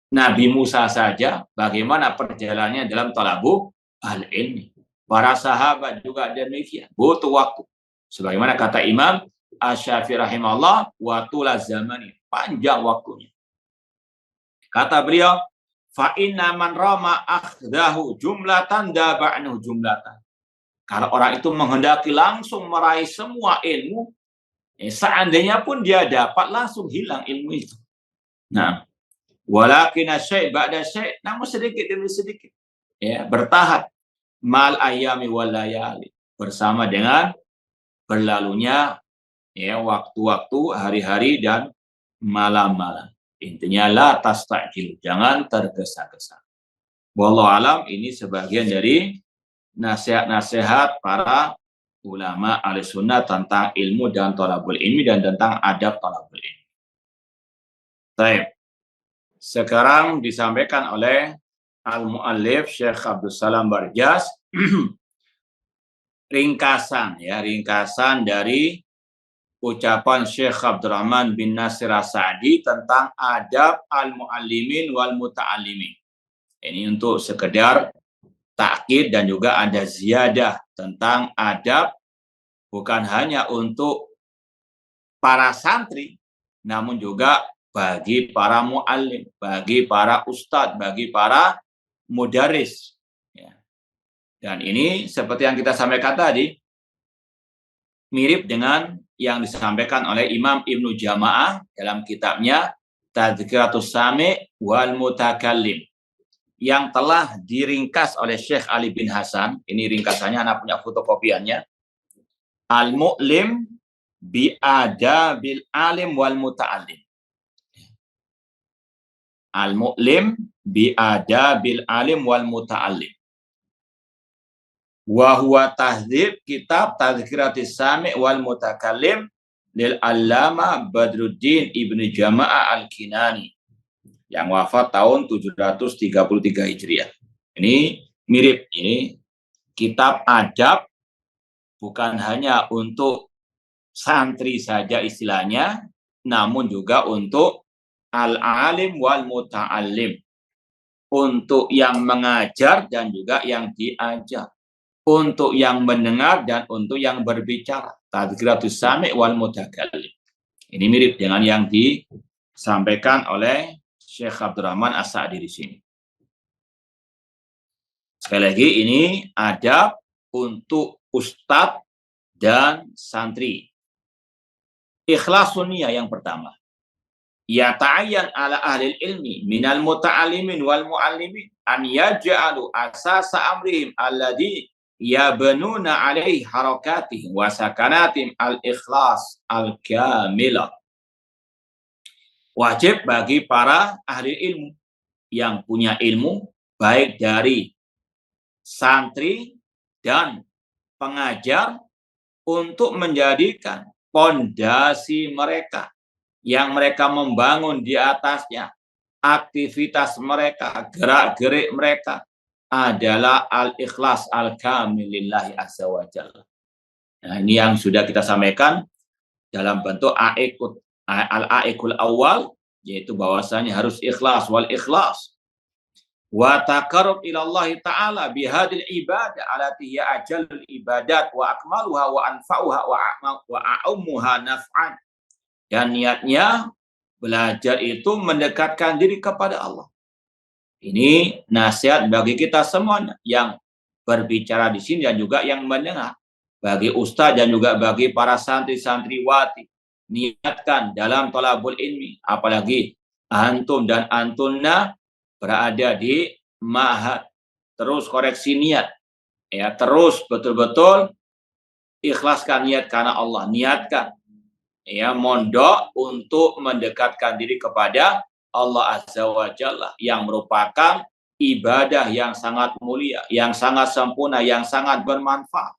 [SPEAKER 2] Nabi Musa saja bagaimana perjalanannya dalam talabu al-ilmi. Para sahabat juga demikian. Butuh waktu. Sebagaimana kata Imam Asy-Syafi'i rahimahullah, watula zamani, panjang waktunya. Kata beliau, fa inna man rama akhdahu jumlatan daba'nu jumlatan. Kalau orang itu menghendaki langsung meraih semua ilmu, seandainya pun dia dapat langsung hilang ilmu itu. Nah, walakin syai' ba'da syai', namun sedikit demi sedikit. Ya, bertahap. Mal ayami wal layali, bersama dengan berlalunya ya waktu-waktu, hari-hari dan malam-malam. Intinya la tasta'jil, jangan tergesa-gesa. Wallahu alam, ini sebagian dari nasihat-nasihat para ulama Ahlussunnah tentang ilmu dan thalabul ilmi dan tentang adab thalabul ilmi. Baik. Sekarang disampaikan oleh al-muallif Syekh Abdul Salam Barjas ringkasan dari ucapan Syekh Abdurrahman bin Nasir As-Sa'di tentang adab al-muallimin wal muta'allimin. Ini untuk sekedar takkid dan juga ada ziyadah tentang adab bukan hanya untuk para santri, namun juga bagi para muallim, bagi para ustadz, bagi para mudaris. Ya. Dan ini seperti yang kita sampaikan tadi, mirip dengan yang disampaikan oleh Imam Ibnu Jama'ah dalam kitabnya Tadhkiratus Sami' wal Mutakallim, yang telah diringkas oleh Syekh Ali bin Hasan. Ini ringkasannya, anak punya fotokopiannya. Al-Mu'lim bi adabil alim wal muta'allim. Al-Mu'lim bi adabil alim wal muta'allim. Wa huwa tahdhib kitab Tadhkiratis Sami' wal Mutakallim lil Allama Badruddin Ibnu Jama'ah Al-Kinani yang wafat tahun 733 Hijriah. Ini mirip, ini kitab adab bukan hanya untuk santri saja istilahnya, namun juga untuk al-alim wal muta'allim, untuk yang mengajar dan juga yang diajar, untuk yang mendengar dan untuk yang berbicara. Tadhkiratus Sami' wal Mutakallim. Ini mirip dengan yang disampaikan oleh Syekh Abdurrahman As-Sa'di di sini. Sekali lagi, ini adab untuk ustadz dan santri. Ikhlasun niyah yang pertama. Ya ta'ayyan ala ahli ilmi minal muta'allimin wal mu'allimin an yaj'alu asasa amrihim alladhi yabnuna alaihi harakatihim wa sakanatim al-ikhlas al-kamilah. Wajib bagi para ahli ilmu yang punya ilmu, baik dari santri dan pengajar, untuk menjadikan pondasi mereka yang mereka membangun di atasnya, aktivitas mereka, gerak-gerik mereka adalah al-ikhlas al-kamil lillahi azza wa jalla. Nah, ini yang sudah kita sampaikan dalam bentuk al-a'iqul awal, yaitu bahwasanya harus ikhlas wal ikhlas wa taqarrub ila Allah taala bihadil ibadah allati hiya ajalul ibadat wa akmaluha wa anfa'uha wa a'ummuha naf'an. Dan niatnya belajar itu mendekatkan diri kepada Allah. Ini nasihat bagi kita semuanya yang berbicara di sini dan juga yang mendengar, bagi ustaz dan juga bagi para santri-santriwati. Niatkan dalam thalabul ilmi, apalagi antum dan antunna berada di ma'had, terus koreksi niat, ya, terus betul-betul ikhlaskan niat karena Allah, niatkan, ya, mondok untuk mendekatkan diri kepada Allah Azza wa Jalla, yang merupakan ibadah yang sangat mulia, yang sangat sempurna, yang sangat bermanfaat.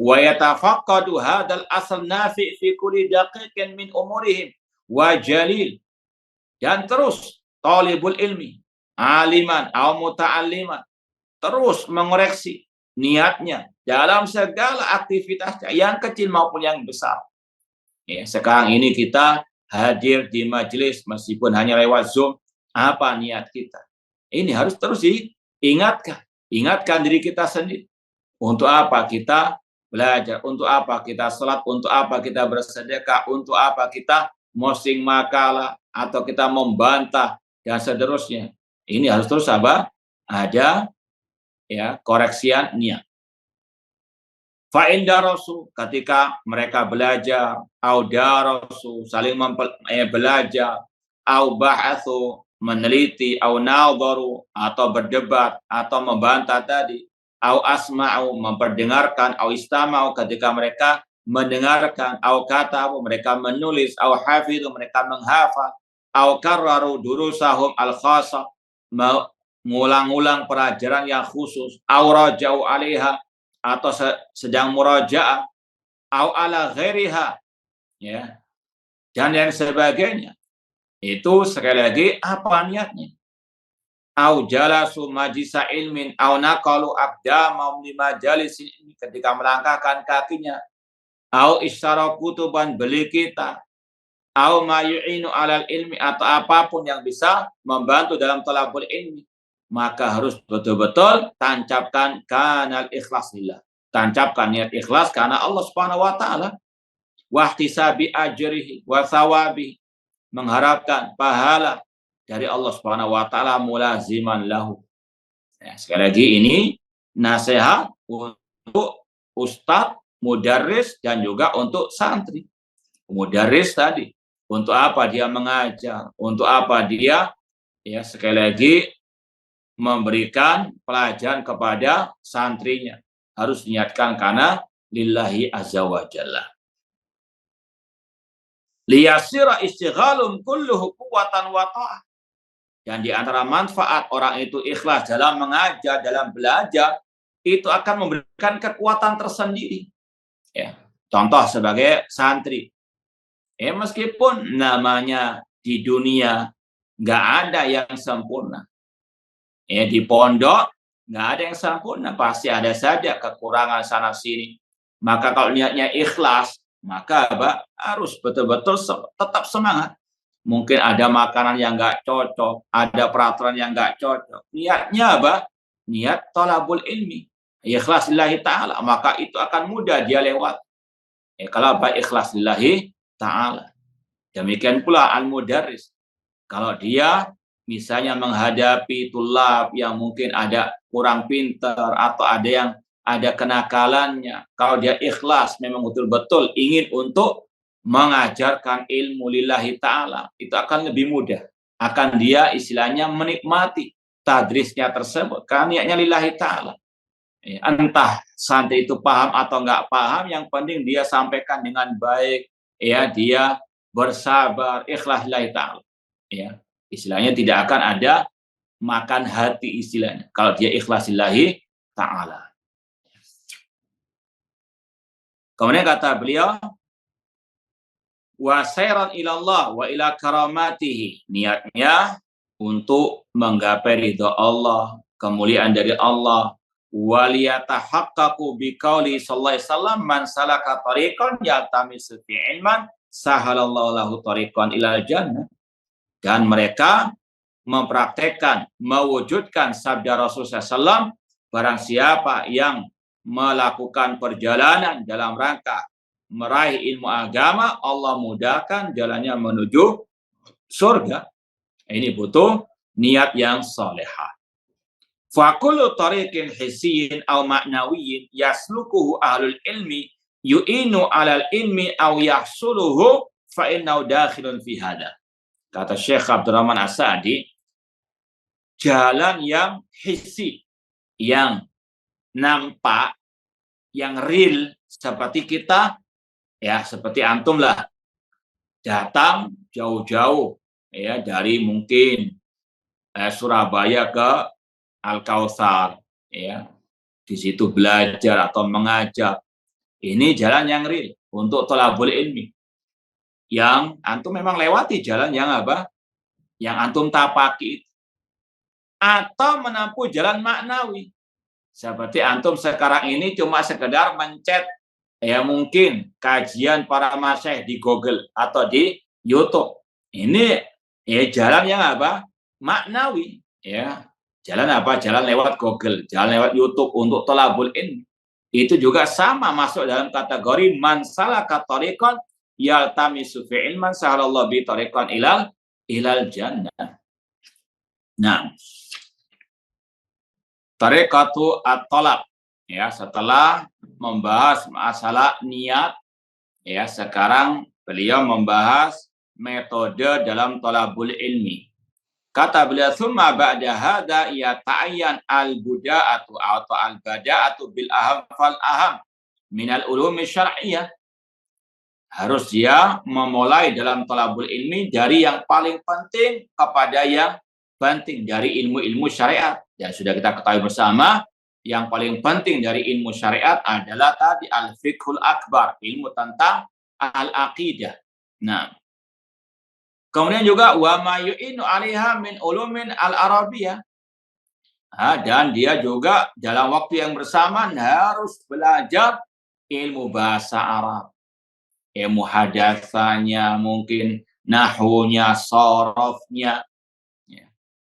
[SPEAKER 2] Wa yatafaqqadu hadzal asl nafi' fi kulli daqiqin min umurihim wa jalil. Dan terus talibul ilmi, aliman atau muta'alliman, terus mengoreksi niatnya dalam segala aktivitasnya, yang kecil maupun yang besar. Ya, sekarang ini kita hadir di majelis meskipun hanya lewat Zoom, apa niat kita? Ini harus terus diingatkan diri kita sendiri. Untuk apa kita belajar, untuk apa kita salat, untuk apa kita bersedekah, untuk apa kita posting makalah atau kita membantah dan seterusnya. Ini harus terus ada, ya, koreksian niat. Fa'inda rasul, ketika mereka belajar, au darasu, saling belajar, au ba'athu, meneliti, au nadharu, atau berdebat, atau membantah tadi, au asma'u, memperdengarkan, au istama'u, ketika mereka mendengarkan, au katabu, mereka menulis, au hafidhu, mereka menghafal, au karraru durusahum al-khassa, mengulang-ulang pelajaran yang khusus, au rajau 'alaiha, atau sedang murajaah, au ala ghairiha, ya, dan yang sebagainya. Itu sekali lagi apa niatnya? Au jalasu majisa ilmin au naqalu aqdamahum li majalisin ilmi, ketika melangkahkan kakinya, au isyara kutuban, beli kita, au ma yu'inu alal ilmi, atau apapun yang bisa membantu dalam talabul ilmi, maka harus betul-betul tancapkan kanal ikhlas lillah. Tancapkan niat ikhlas karena Allah Subhanahu wa taala. Wahtisabi ajrihi wa thawabi, mengharapkan pahala dari Allah Subhanahu wa taala mulaziman lahu. Ya, sekali lagi ini nasihat untuk ustadz, mudarris, dan juga untuk santri. Mudarris tadi, untuk apa dia mengajar, untuk apa dia, ya, sekali lagi memberikan pelajaran kepada santrinya. Harus niatkan karena lillahi azza wa jalla. Liyasira istighalum kulluhu quwwatan wa ta'ah. Dan di antara manfaat orang itu ikhlas dalam mengajar, dalam belajar, itu akan memberikan kekuatan tersendiri. Ya, contoh sebagai santri. Meskipun namanya di dunia nggak ada yang sempurna. Di pondok nggak ada yang sempurna, pasti ada saja kekurangan sana sini. Maka kalau niatnya ikhlas, maka harus betul-betul tetap semangat. Mungkin ada makanan yang nggak cocok, ada peraturan yang nggak cocok. Niatnya niat thalabul ilmi, ikhlas lillahi ta'ala, maka itu akan mudah dia lewat. Kalau ikhlas lillahi ta'ala. Demikian pula al-mudarris. Kalau dia misalnya menghadapi tulab yang mungkin ada kurang pintar atau ada kenakalannya, kalau dia ikhlas memang betul-betul ingin untuk mengajarkan ilmu lillahi ta'ala, itu akan lebih mudah. Akan dia istilahnya menikmati tadrisnya tersebut karena niatnya lillahi ta'ala. Entah santri itu paham atau enggak paham, yang penting dia sampaikan dengan baik, ya, dia bersabar, ikhlas lillahi ta'ala. Ya, istilahnya tidak akan ada makan hati istilahnya kalau dia ikhlas lillahi ta'ala. Kemudian kata beliau, wa sairan ilallah wa ila karamatihi, niatnya untuk menggapai ridha Allah, kemuliaan dari Allah, waliyatahaqqaqu biqauli sallallahu alaihi wasallam, man salaka tariqan yaltamisu fi ilman sahalallahu lahu tariqan ilal jannah. Dan mereka mempraktekkan, mewujudkan sabda Rasulullah SAW, barang siapa yang melakukan perjalanan dalam rangka meraih ilmu agama, Allah mudahkan jalannya menuju surga. Ini butuh niat yang salehah. Fa kullu tariqin hissiyin aw ma'nawiyyin yaslukuhu ahlul ilmi yu'inu 'alal ilmi aw yahsuluhu fa innahu dakhilun fi hada. Kata Syekh Abdurrahman As-Sa'di, jalan yang hissi, yang nampak, yang real, seperti kita, ya, seperti antum lah, datang jauh-jauh, ya, dari mungkin Surabaya ke Al-Kautsar, ya, di situ belajar atau mengajar. Ini jalan yang real untuk thalabul ilmi. Yang antum memang lewati jalan yang yang antum tapaki, atau menempuh jalan maknawi. Seperti antum sekarang ini cuma sekedar mencet, ya, mungkin kajian para masyayikh di Google atau di YouTube. Ini ya jalan yang maknawi, ya. Jalan Jalan lewat Google, jalan lewat YouTube untuk thalabul ilmi. Itu juga sama masuk dalam kategori man salaka tariqan yaltamisu fi ilman sahalallahu bi tariqan ilal jannah. Nah, tariqatu at-talab, ya, setelah membahas masalah niat, ya, sekarang beliau membahas metode dalam thalabul ilmi. Kata beliau, "Tsumma ba'da hadza yata'ayyan al-buda'atu atau al-bada'atu bil aham fal aham min al-ulumi syar'iyyah." Harus dia memulai dalam thalabul ilmi dari yang paling penting kepada yang penting dari ilmu-ilmu syariat. Dan sudah kita ketahui bersama, yang paling penting dari ilmu syariat adalah tadi al-fiqhul akbar, ilmu tentang al-aqidah. Nah, kemudian juga wa ma yu'inu 'alaiha min ulumin al-arabiyah. Dan dia juga dalam waktu yang bersamaan harus belajar ilmu bahasa Arab. Ilmu hadatsanya, mungkin nahwunya, sorofnya.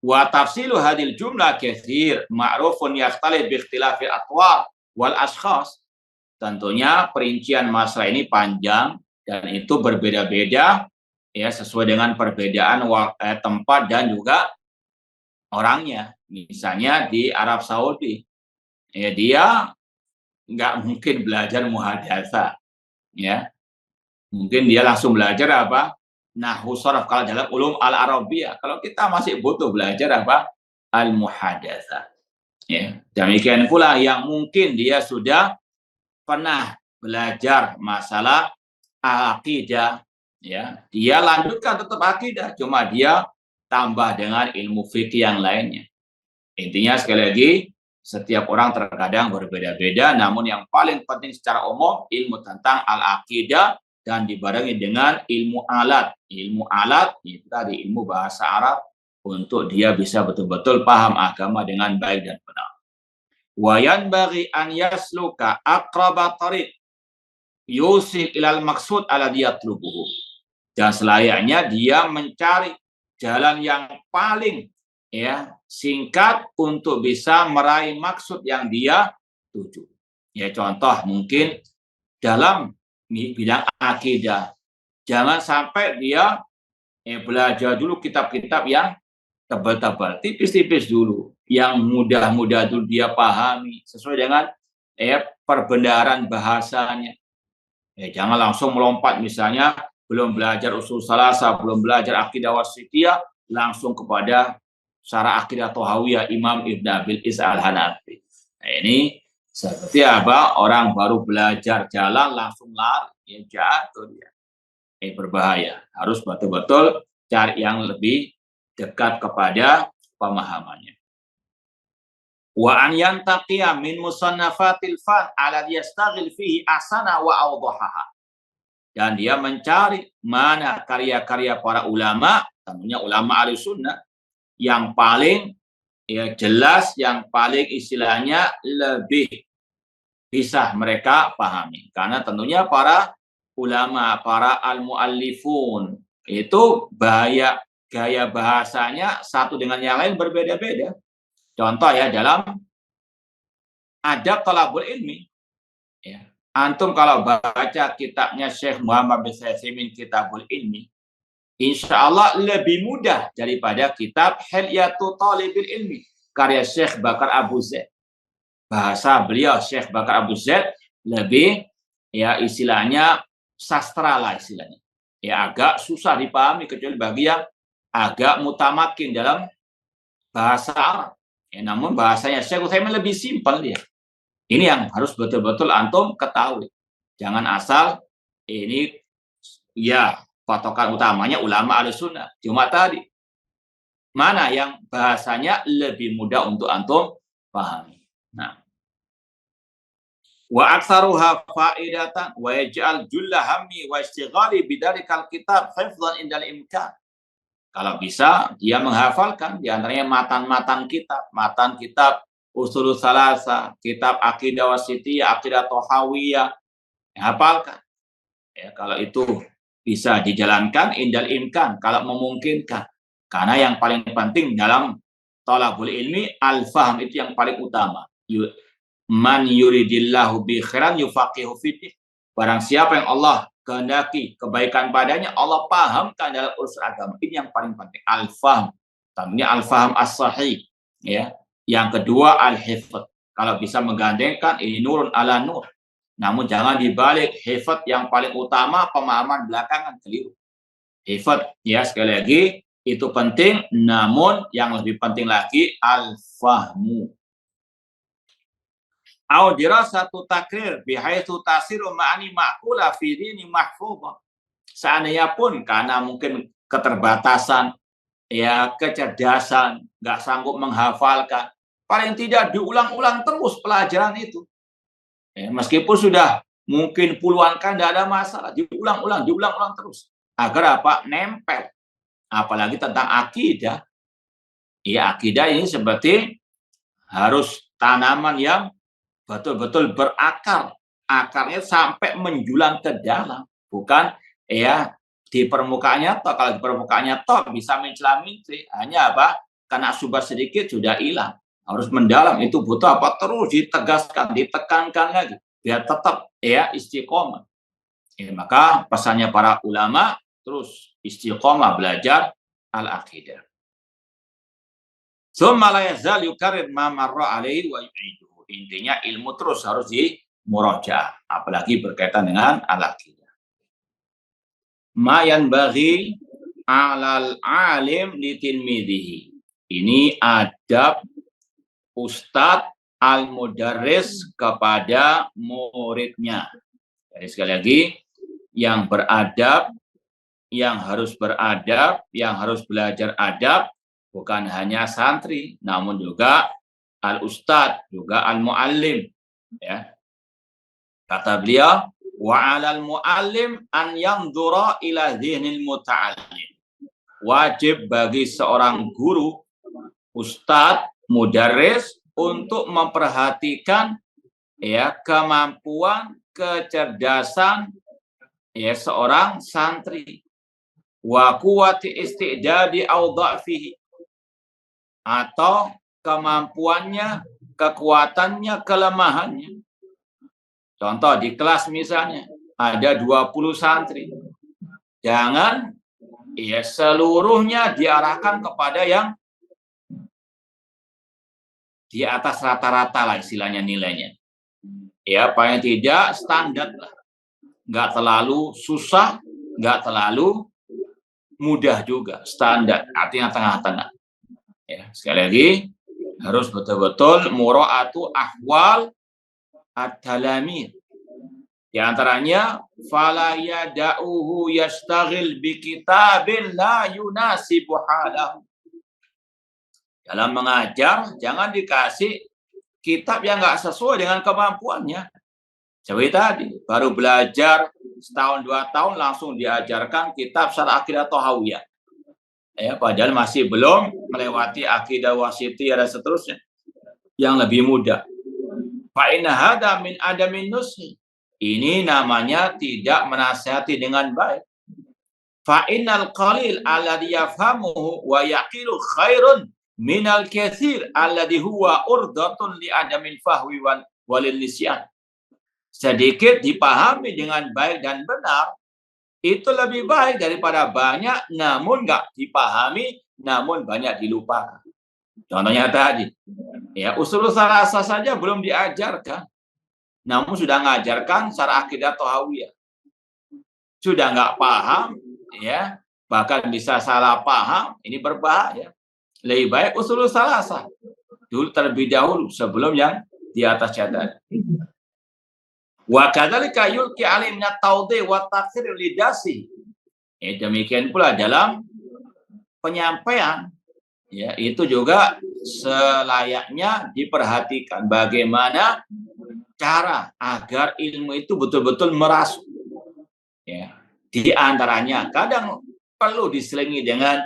[SPEAKER 2] Wa tafsilu hadil jumlah katsir ma'rufun yakhtalif bi ikhtilafil atwar wal ashkhas. Tentunya perincian masalah ini panjang dan itu berbeda-beda ya sesuai dengan perbedaan tempat dan juga orangnya. Misalnya di Arab Saudi, ya dia nggak mungkin belajar muhadatsah, ya. Mungkin dia langsung belajar apa? Nahwu sharaf kalau dalam ulum al-arabiyah. Kalau kita masih butuh belajar apa? Al-muhadatsah. Ya. Demikian pula yang mungkin dia sudah pernah belajar masalah akidah, ya. Dia lanjutkan tetap akidah, cuma dia tambah dengan ilmu fikih yang lainnya. Intinya sekali lagi, setiap orang terkadang berbeda-beda, namun yang paling penting secara umum ilmu tentang al-aqidah dan dibarengi dengan ilmu alat. Ilmu alat itu tadi ilmu bahasa Arab untuk dia bisa betul-betul paham agama dengan baik dan benar. Wa yanbaghi an yasluka aqraba tariq yusil ilal maksud alladhi yatlubuhu. Dan selayaknya dia mencari jalan yang paling singkat untuk bisa meraih maksud yang dia tuju. Ya contoh mungkin dalam bidang akidah, jangan sampai dia belajar dulu kitab-kitab yang tebal-tebal, tipis-tipis dulu, yang mudah-mudah dulu dia pahami sesuai dengan perbendaharaan bahasanya. Jangan langsung melompat, misalnya belum belajar usul salasah, belum belajar akidah wasitiyah, langsung kepada syarah akidah Thahawiyah Imam Ibn Abil Is al-Hanafi. Ini seperti apa? Orang baru belajar jalan langsung lari, jatuh dia. Berbahaya. Harus betul-betul cari yang lebih dekat kepada pemahamannya. Wa an yantaqiya min musannafatil fan ala yastaghil fihi asana wa awdahaha. Dan dia mencari mana karya-karya para ulama, tentunya ulama Ahlussunnah yang paling jelas, yang paling istilahnya lebih bisa mereka pahami. Karena tentunya para ulama, para al-muallifun itu gaya bahasanya satu dengan yang lain berbeda-beda. Contoh ya dalam adab thalabul ilmi. Antum kalau baca kitabnya Syekh Muhammad bin Utsaimin Kitabul Ilmi, insya Allah lebih mudah daripada kitab Hilyatul Thalibil Ilmi karya Syekh Bakar Abu Zaid. Bahasa beliau Syekh Bakar Abu Zaid lebih istilahnya sastra lah istilahnya. Agak susah dipahami kecuali bagi yang agak mutamakin dalam bahasa Arab. Namun bahasanya Syekh Utsaimin lebih simpel dia. Ini yang harus betul-betul antum ketahui. Jangan asal ini patokan utamanya ulama Ahlussunnah. Cuma tadi mana yang bahasanya lebih mudah untuk antum pahami. Nah, wa aktsaruha faidatan wa yaj'al julla hammi wa istighali bidalikal kitab hifdhan indal imkan. Kalau bisa dia menghafalkan di antaranya matan kitab Usul Salasah, kitab Aqidah Wasitiyah, Aqidah Thahawiyah, hafalkan. Kalau itu bisa dijalankan indal imkan, kalau memungkinkan. Karena yang paling penting dalam thalabul ilmi al-fahm itu yang paling utama. Man yuridillahu bi khairan yufaqihu fiddin. Barang siapa yang Allah kehendaki kebaikan padanya, Allah pahamkan dalam urusan agama. Ini yang paling penting, al-fahm. Tentunya al-fahm as-sahih, Yang kedua al-hifdz. Kalau bisa menggandengkan ini nurun ala nur. Namun jangan dibalik, hifdz yang paling utama, pemahaman belakangan keliru. Hifdz sekali lagi itu penting, namun yang lebih penting lagi al-fahmu. Au dirasatu takrir bihaitsu tasiru ma'ani ma'qula fi dini mahfudha. Seandainya pun karena mungkin keterbatasan, ya kecerdasan, nggak sanggup menghafalkan, paling tidak diulang-ulang terus pelajaran itu. Ya, meskipun sudah mungkin puluhan kali tidak ada masalah, diulang-ulang terus. Agar apa? Nempel. Apalagi tentang akidah. Ya, akidah ini seperti harus tanaman yang betul-betul berakar. Akarnya sampai menjulang ke dalam. Bukan ya di permukaannya toh. Kalau di permukaannya toh bisa mencela-mencela. Hanya apa? Karena subhat sedikit sudah hilang. Harus mendalam. Itu butuh apa? Terus ditegaskan, ditekankan lagi. Biar tetap ya istiqomah. Ya, maka pesannya para ulama terus istiqomah belajar al-aqidah. Tsumma la yazal yukarrir ma marra alaihi wa yu'iduhu. Intinya ilmu terus harus dimurajaah, apalagi berkaitan dengan al-aqidah. Ma yanbaghi 'alal 'alim li tilmidihi. Ini adab ustadz al-mudarris kepada muridnya. Jadi sekali lagi, yang beradab, yang harus beradab, yang harus belajar adab, bukan hanya santri, namun juga al-ustadz, juga al-muallim. Ya. Kata beliau, wa 'alal muallim an yanzura ila dhihnil muta'allim. Wajib bagi seorang guru, ustadz, mudarris untuk memperhatikan ya kemampuan, kecerdasan ya seorang santri, wa quwwati istidadi au dha'fihi, atau kemampuannya, kekuatannya, kelemahannya. Contoh di kelas misalnya ada 20 santri. Jangan ya seluruhnya diarahkan kepada yang di atas rata-rata lah istilahnya nilainya. Ya, paling tidak standar lah. Nggak terlalu susah, nggak terlalu mudah juga. Standar, artinya tengah-tengah. Ya, sekali lagi, harus betul-betul mura'atu ahwal at-talamid. Di antaranya, fala yada'uhu yastaghil bi kitabin la yunasibu halahu. Dalam mengajar, jangan dikasih kitab yang nggak sesuai dengan kemampuannya. Seperti tadi, baru belajar setahun 2 tahun langsung diajarkan kitab Syarh Aqidah Thahawiyah. Ya, padahal masih belum melewati akidah wasithiyah dan seterusnya yang lebih mudah. Fa inna hadza min adamin nushi. Ini namanya tidak menasihati dengan baik. Fa innal qalil alladhi yafhamuhu wa yaqilu khairun minal katsir alladhi huwa urdatun li adamil fahwi walil nisyan. Sedikit dipahami dengan baik dan benar itu lebih baik daripada banyak namun nggak dipahami, namun banyak dilupakan. Contohnya tadi, ya usul salasa saja belum diajarkan, namun sudah mengajarkan Syarh Aqidah Thahawiyah. Sudah nggak paham, ya bahkan bisa salah paham, ini berbahaya. Lebih baik usul salasa dulu terlebih dahulu sebelum yang di atas catatan. Wa kadzalika yulqi alimna taudhi wa taksir lidasi. Demikian pula dalam penyampaian, ya itu juga selayaknya diperhatikan bagaimana cara agar ilmu itu betul-betul merasuk. Ya, di antaranya kadang perlu diselingi dengan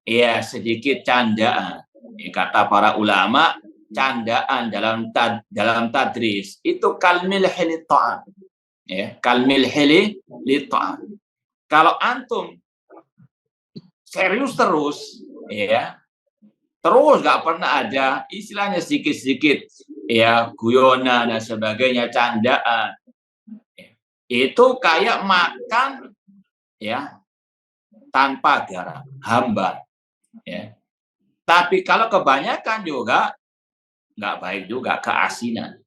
[SPEAKER 2] ya sedikit candaan. Ya, kata para ulama, candaan dalam tadris itu kalmilhi lit-ta'am. Ya, kalmilhi lit-ta'am. Kalau antum serius terus, ya, terus nggak pernah ada istilahnya sedikit-sedikit, ya, guyonan dan sebagainya, candaan. Ya, itu kayak makan, ya, tanpa garam, hambar. Ya. Tapi kalau kebanyakan juga nggak baik juga, keasinan.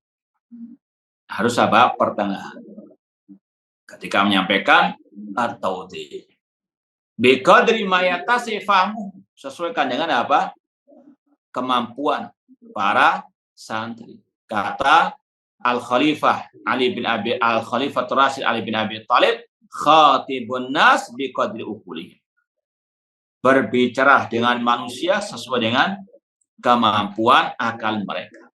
[SPEAKER 2] Harus apa? Pertengahan. Ketika menyampaikan at-taudhi. Biqadri ma yatasi fahmu. Sesuaikan dengan apa? Kemampuan para santri. Kata Al-Khalifah Rasyid Ali bin Abi Thalib khatibun nas biqadri uqulihim. Berbicara dengan manusia sesuai dengan kemampuan akal mereka.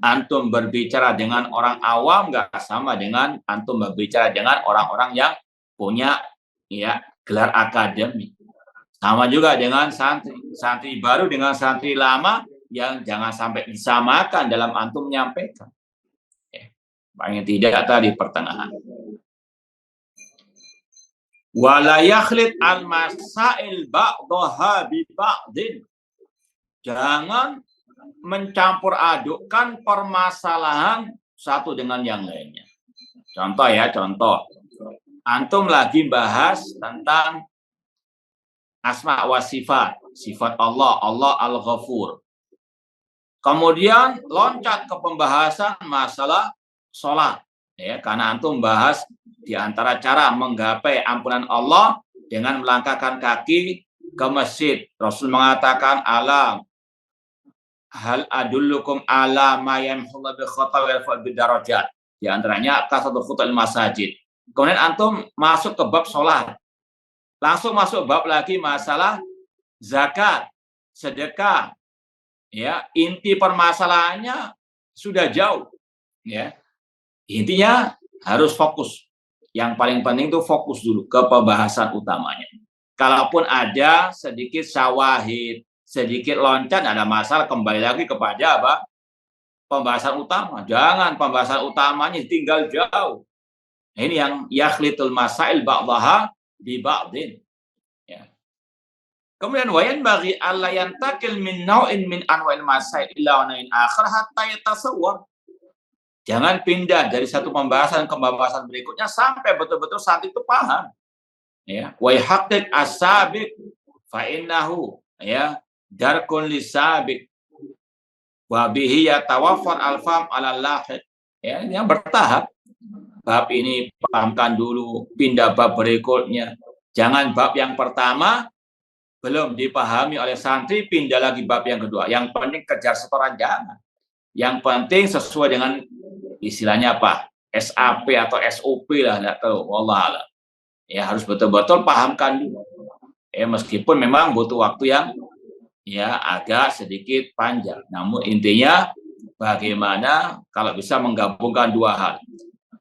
[SPEAKER 2] Antum berbicara dengan orang awam nggak sama dengan antum berbicara dengan orang-orang yang punya gelar akademik. Sama juga dengan santri baru dengan santri lama yang jangan sampai disamakan dalam antum menyampaikan. Paling tidak tadi pertengahan. Wala yakhlid al-masail ba'daha bi ba'din. Jangan mencampur adukkan permasalahan satu dengan yang lainnya. Contoh. Antum lagi bahas tentang asma wa sifat Allah Al-Ghafur. Kemudian loncat ke pembahasan masalah sholat, karena antum bahas di antara cara menggapai ampunan Allah dengan melangkahkan kaki ke masjid. Rasul mengatakan hal adullukum ala ma yamhullahu bi khata'i wal darajat. Di antaranya kasatu khutul masajid. Kemudian antum masuk ke bab sholat. Langsung masuk bab lagi masalah zakat, sedekah. Inti permasalahannya sudah jauh. Intinya harus fokus. Yang paling penting itu fokus dulu ke pembahasan utamanya. Kalaupun ada sedikit syawahid, sedikit loncat, ada masalah, kembali lagi kepada pembahasan utama. Jangan pembahasan utamanya tinggal jauh. Ini yang yakhlitul masail ba'daha bi ba'din. Kemudian wayan bagi Allah yang takil min nau'in min anwa'il masail ila nau'in akhar hatta yatasawwar. Jangan pindah dari satu pembahasan ke pembahasan berikutnya sampai betul-betul saat itu paham. Wa yahaqqiq as-sabiq fa innahu darkun lisabiq wa bihi yatawaffar al-fam 'ala al-lahiq. Ini yang bertahap. Bab ini pahamkan dulu, pindah bab berikutnya. Jangan bab yang pertama belum dipahami oleh santri, pindah lagi bab yang kedua. Yang penting kejar setoran jangan. Yang penting sesuai dengan istilahnya apa? SAP atau SOP lah, enggak tahu. Wallah. Harus betul-betul pahamkan dulu. Meskipun memang butuh waktu yang agak sedikit panjang. Namun intinya bagaimana kalau bisa menggabungkan dua hal.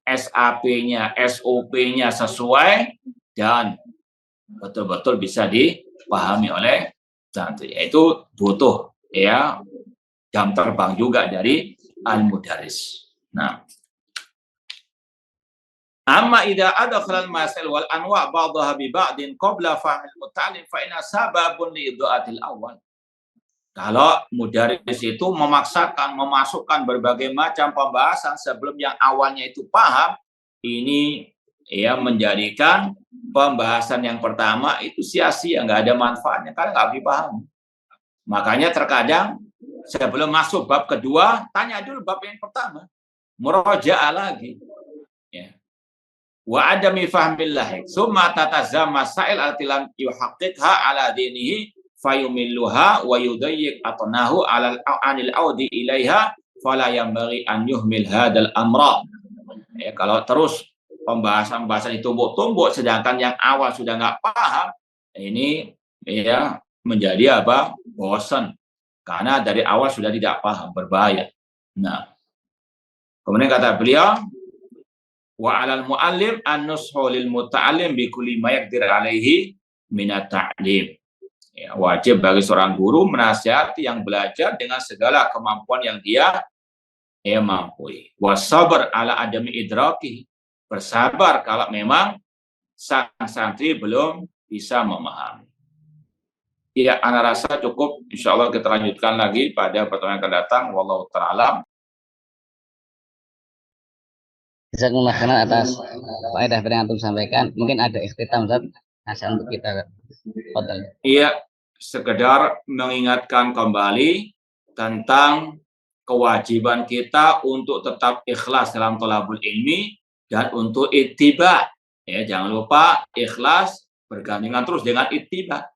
[SPEAKER 2] SAP-nya, SOP-nya sesuai dan betul-betul bisa dipahami oleh santri. Itu butuh jam terbang juga dari al-mudarris. Nah, amma idza adkhala al-masail wal anwa' ba'daha bi ba'din qabla fahmil muta'allim fa inna sababun li idha'atil awal. Kalau mudarris itu memasukkan berbagai macam pembahasan sebelum yang awalnya itu paham, ini menjadikan pembahasan yang pertama itu sia-sia, nggak ada manfaatnya karena nggak dipahami. Makanya terkadang sebelum masuk bab kedua, tanya dulu bab yang pertama, murajaah lagi. Wa adami fahmillah, summa tatazam masail altilam yuhaqqiqha ala dinihi fayumilluha wa yudayyiq atnahu anil audi ilaiha fala yanbaghi an yuhmil hadzal amra. Kalau terus pembahasan itu tumbuk sedangkan yang awal sudah nggak paham, ini menjadi bosan karena dari awal sudah tidak paham, berbahaya. Nah, kemudian kata beliau wa 'alal muallim an-nushu lil muta'allim bi kulli ma yaqdir 'alaihi min at-ta'lim. Wajib bagi seorang guru menasihati yang belajar dengan segala kemampuan yang dia mampu. Wasabar ala adami idraki, bersabar kalau memang sang santri belum bisa memahami. Ana rasa cukup. Insya Allah kita lanjutkan lagi pada pertemuan yang akan datang. Wallahu ta'ala.
[SPEAKER 3] Jazakumullah khairan atas faedah yang antum sampaikan. Mungkin ada ikhtitam Ustaz, nasihat untuk kita.
[SPEAKER 2] Iya, sekedar mengingatkan kembali tentang kewajiban kita untuk tetap ikhlas dalam thalabul ilmi dan untuk ittiba. Jangan lupa ikhlas bergandengan terus dengan ittiba.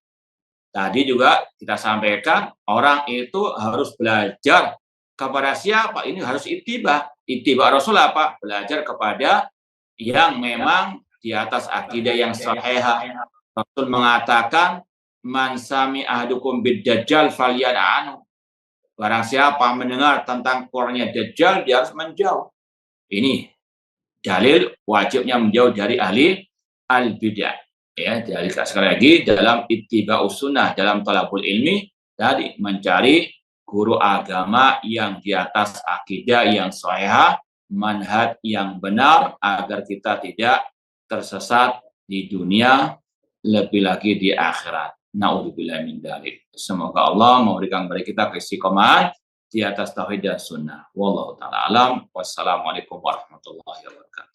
[SPEAKER 2] Tadi juga kita sampaikan orang itu harus belajar kepada siapa? Ini harus ittiba. ittiba Rasul apa? Belajar kepada yang memang di atas akidah yang sahihah. Rasul mengatakan, man sami ahdukum bid-dajjal falyan'anu. Barang siapa mendengar tentang keluarnya Dajjal, dia harus menjauh. Ini dalil wajibnya menjauh dari ahli al-bid'ah. Ya, jadi sekali lagi dalam ittiba'us sunnah, dalam talabul ilmi, tadi mencari guru agama yang di atas akidah yang sahihah, manhaj yang benar, agar kita tidak tersesat di dunia, lebih lagi di akhirat. Na'udzubillah min dzalik. Semoga Allah memberikan kepada kita keistiqomahan di atas tauhid dan sunnah. Wallahu ta'ala alam. Wassalamualaikum warahmatullahi wabarakatuh.